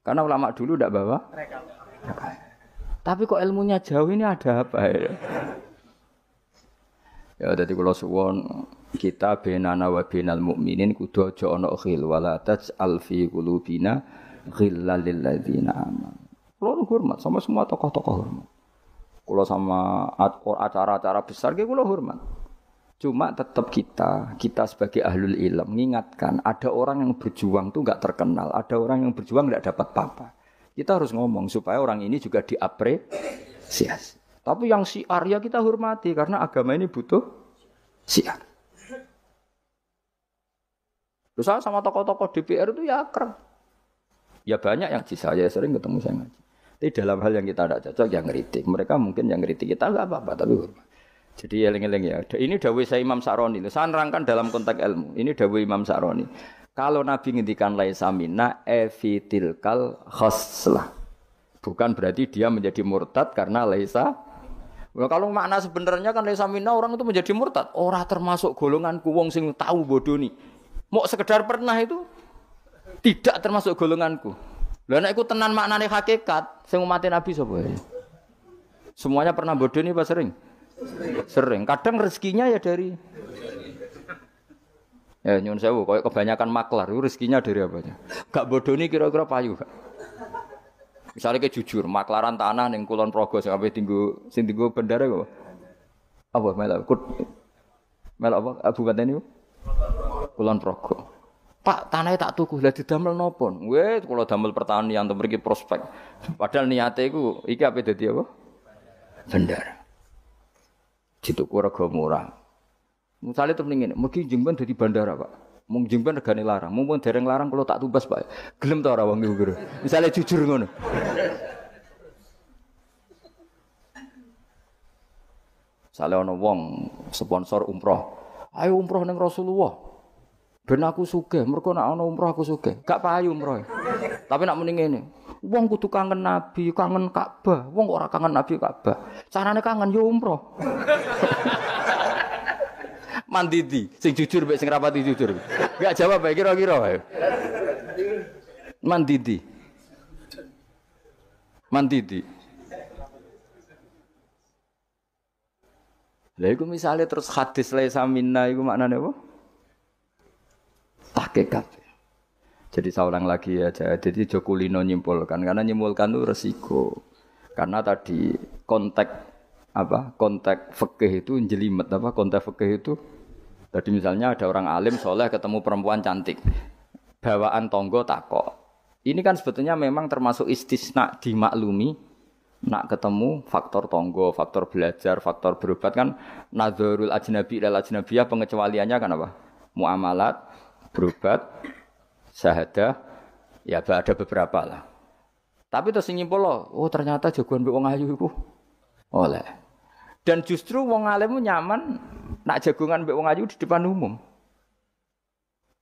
Karena ulama dulu ndak bawa rekaman. Tapi kok ilmunya jauh ini ada apa ya? Ya dadi kula suwun kita benana wa benal mukminin kudu aja ana khil wala taj'al fi qulubina ghillal lil ladzina amanu. Kula hormat sama semua tokoh-tokoh hormat. Kula sama acara-acara besar ge kula hormat. Cuma tetap kita sebagai ahlul ilm mengingatkan ada orang yang berjuang tuh enggak terkenal, ada orang yang berjuang enggak dapat apa-apa. Kita harus ngomong supaya orang ini juga diapresiasi. Tapi yang syiar ya kita hormati karena agama ini butuh syiar. Terus saya sama tokoh-tokoh DPR itu ya akrab. Ya banyak yang saya sering ketemu saya ngaji. Tapi dalam hal yang kita tidak cocok yang ngeritik. Mereka mungkin yang ngeritik kita enggak apa-apa tapi hormat. Jadi eling-eling ya. Ini dawuh saya Imam Sa'roni. Saya nerangkan dalam konteks ilmu. Ini dawuh Imam Sa'roni. Kalau Nabi ngendikan laisa minna efitilkal khoslah. Bukan berarti dia menjadi murtad karena laisa. Kalau makna sebenarnya kan laisa minna orang itu menjadi murtad. Ora termasuk golonganku wong sing tahu bodoni. Mau sekedar pernah itu tidak termasuk golonganku. Lah nek iku tenan maknane hakikat sing umat Nabi sapa? Semuanya pernah bodoni apa sering? Sering. Kadang rezekinya ya dari nyun sewu koyo kebanyakan maklar itu rezekinya dari apanya? Gak bodoni kira-kira payu. Misalnya ke jujur, maklaran tanah ning Kulon Progo sing ape tinggo bendara kok. Apa melak apa Abu Baten itu? Kulon Progo. Pak, tanahnya tak tuku, lah didamel napa? Weh, kula damel pertanian untuk mriki prospek. Padahal niate iku iki ape dadi apa? Bendara. Dituku rega murah. Misale terus ngene, mugi jengben dadi bandara, Pak. Mung jengben regane larang, mumpun dereng larang kula tak tumbas, Pak. Gelem ta ora wong iku? Misale jujur ngono. Misale ana wong sponsor umroh. Ayo umroh ning Rasulullah. Ben aku sugih, mergo nek ana umroh aku sugih. Gak payu umroh. Tapi nek muni ngene, wong kudu kangen Nabi, kangen Ka'bah. Wong ora kangen Nabi Ka'bah. Carane kangen yo umroh. Mandidi, sing jujur mek sing rapati jujur. Enggak jawab bae kira-kira ae. Mandidi. Lha iku misale terus hadis laisa minna iku maknane apa? Hakikat. Jadi saya ulang lagi ya, jadi Jokulino nyimpulkan karena nyimpulkan itu resiko. Karena tadi konteks fikih itu jelimet konteks fikih itu tadi misalnya ada orang alim soleh ketemu perempuan cantik. Bawaan tonggo takok. Ini kan sebetulnya memang termasuk istisna dimaklumi. Nak ketemu faktor tonggo, faktor belajar, faktor berobat kan nadzarul ajnabi ilal ajnabiyah pengecualiannya kan apa? Muamalat, berobat, syahadah, ya ada beberapa lah. Tapi terus nyimpul loh, oh ternyata jagoan mbek wong ayu iku oleh. Dan justru wong alim nyaman nak jagongan mbek wong ayu di depan umum.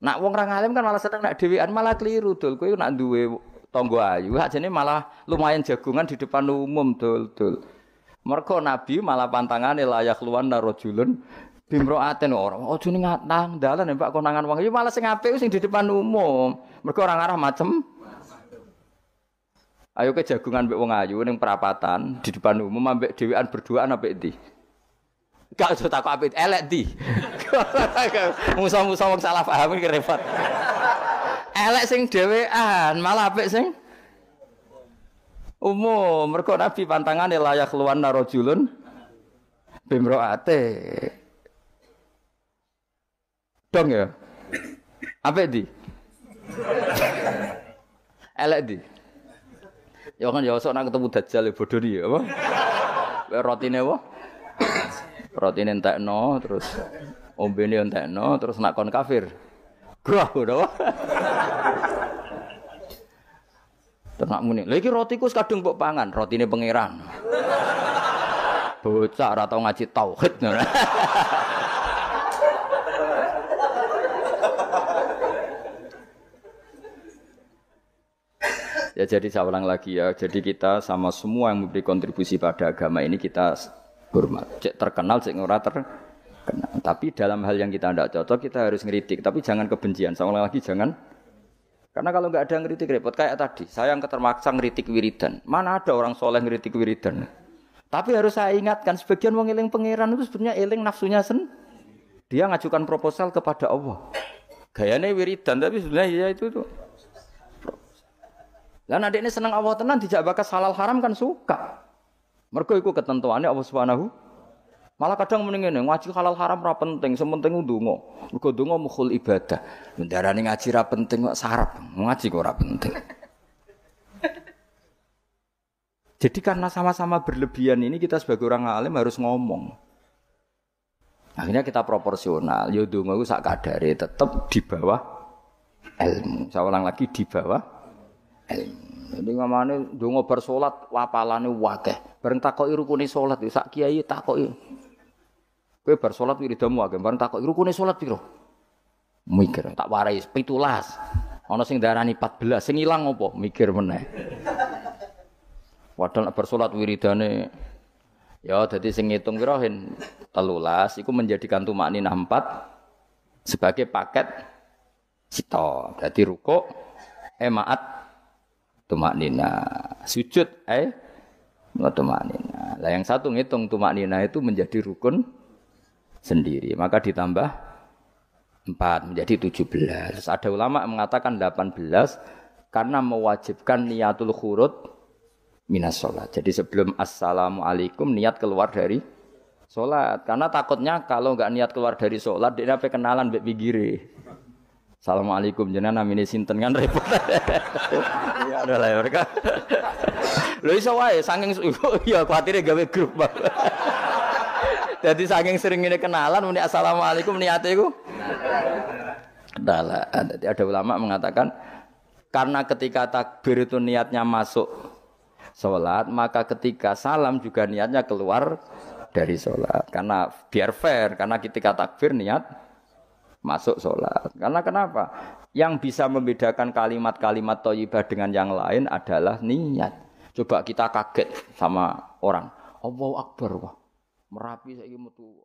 Nak wong ra alim kan malah seneng nak dhewean malah keliru dul. Kowe nak duwe tangga ayu, ajene malah lumayan jagongan di depan umum dul. Mergo Nabi malah pantangane layak luwan narojulun bimroaten ora. Ojo ning nang dalan Pak konangan wong. Ya malah sing apik sing di depan umum. Mergo ora ngarah macem. Ayo ke jagungan mbek wong ayu ning perapatan di depan umum ambek dhewean berduaan apik ndi? Gak usah takok apik elek ndi. Musa-musa wong salah paham iki repot. Elek sing dhewean, malah apik sing umum. Mergo Nabi pantangane layak luwan narojulun bimroate. Dong ya. Apik ndi? Elek ndi? Ya kan ya sok nak ketemu dajjal bodoh iki apa? Rotine apa? Rotine entekno terus ombene entekno terus nak kon kafir. Grah ngono. Tenak muni. Lha iki rotiku kadung mbok pangan, rotine pangeran. Bocah ora tau ngaji tauhid ngono. Ya jadi saya ulang lagi ya, jadi kita sama semua yang memberi kontribusi pada agama ini kita hormat. Cek terkenal, cek ora terkenal. Tapi dalam hal yang kita tidak cocok kita harus ngeritik. Tapi jangan kebencian. Saya ulang lagi jangan. Karena kalau nggak ada ngeritik repot. Kayak tadi, saya yang termaksa ngeritik wiridan. Mana ada orang soleh ngeritik wiridan? Tapi harus saya ingatkan, sebagian wong eling pangeran itu sebenarnya eling nafsunya dia ngajukan proposal kepada Allah. Gayanya wiridan, tapi sebenarnya ya itu tuh. Lah nek ini seneng Allah tenan dijak bakas halal haram kan suka. Mergo iku ketentuannya Allah Subhanahu. Malah kadang mending ngene, ngaji halal haram ora penting, sementing ndonga. Mergo ndonga mukhul ibadah. Ndarane ngaji ra penting kok sarap, ngaji kok ora penting. Jadi karena sama-sama berlebihan ini kita sebagai orang alim harus ngomong. Akhirnya kita proporsional. Yo ndonga iku sak kadare tetep di bawah ilmu. Saya ulang lagi di bawah ilmu. Jadi ngamane ndonga bar salat wapalane akeh. Bareng takoki rukune salat sak kiai takoki. Kowe bar salat wiridamu akeh, bareng takoki rukune salat piro? Mikir, tak warai 17. Ana sing darani 14, sing ilang apa? Mikir meneh. Padahal bar salat wiridane ya dadi sing ngitung piro hen 13 iku menjadikan tumakninah 4 sebagai paket sito. Dadi rukuk maat tumakninah, sujud tumakninah. Lah yang satu ngitung tumakninah itu menjadi rukun sendiri, maka ditambah 4 menjadi 17. Ada ulama mengatakan 18 karena mewajibkan niatul khurud minas sholat. Jadi sebelum assalamualaikum niat keluar dari sholat. Karena takutnya kalau enggak niat keluar dari sholat dia apa kenalan mbek pinggire. Assalamualaikum jenengan namine sinten kan repot. Ya ada lah mereka. Lho iso wae saking ya kuatire gawe grup. Jadi saking sering ini kenalan muni assalamualaikum niate iku kenalan. Jadi ada ulama mengatakan karena ketika takbir itu niatnya masuk sholat, maka ketika salam juga niatnya keluar dari sholat. Karena biar fair, karena ketika takbir niat masuk sholat. Karena kenapa? Yang bisa membedakan kalimat-kalimat thayyibah dengan yang lain adalah niat. Coba kita kaget sama orang, Allahu Akbar, wah, Merapi saiki metu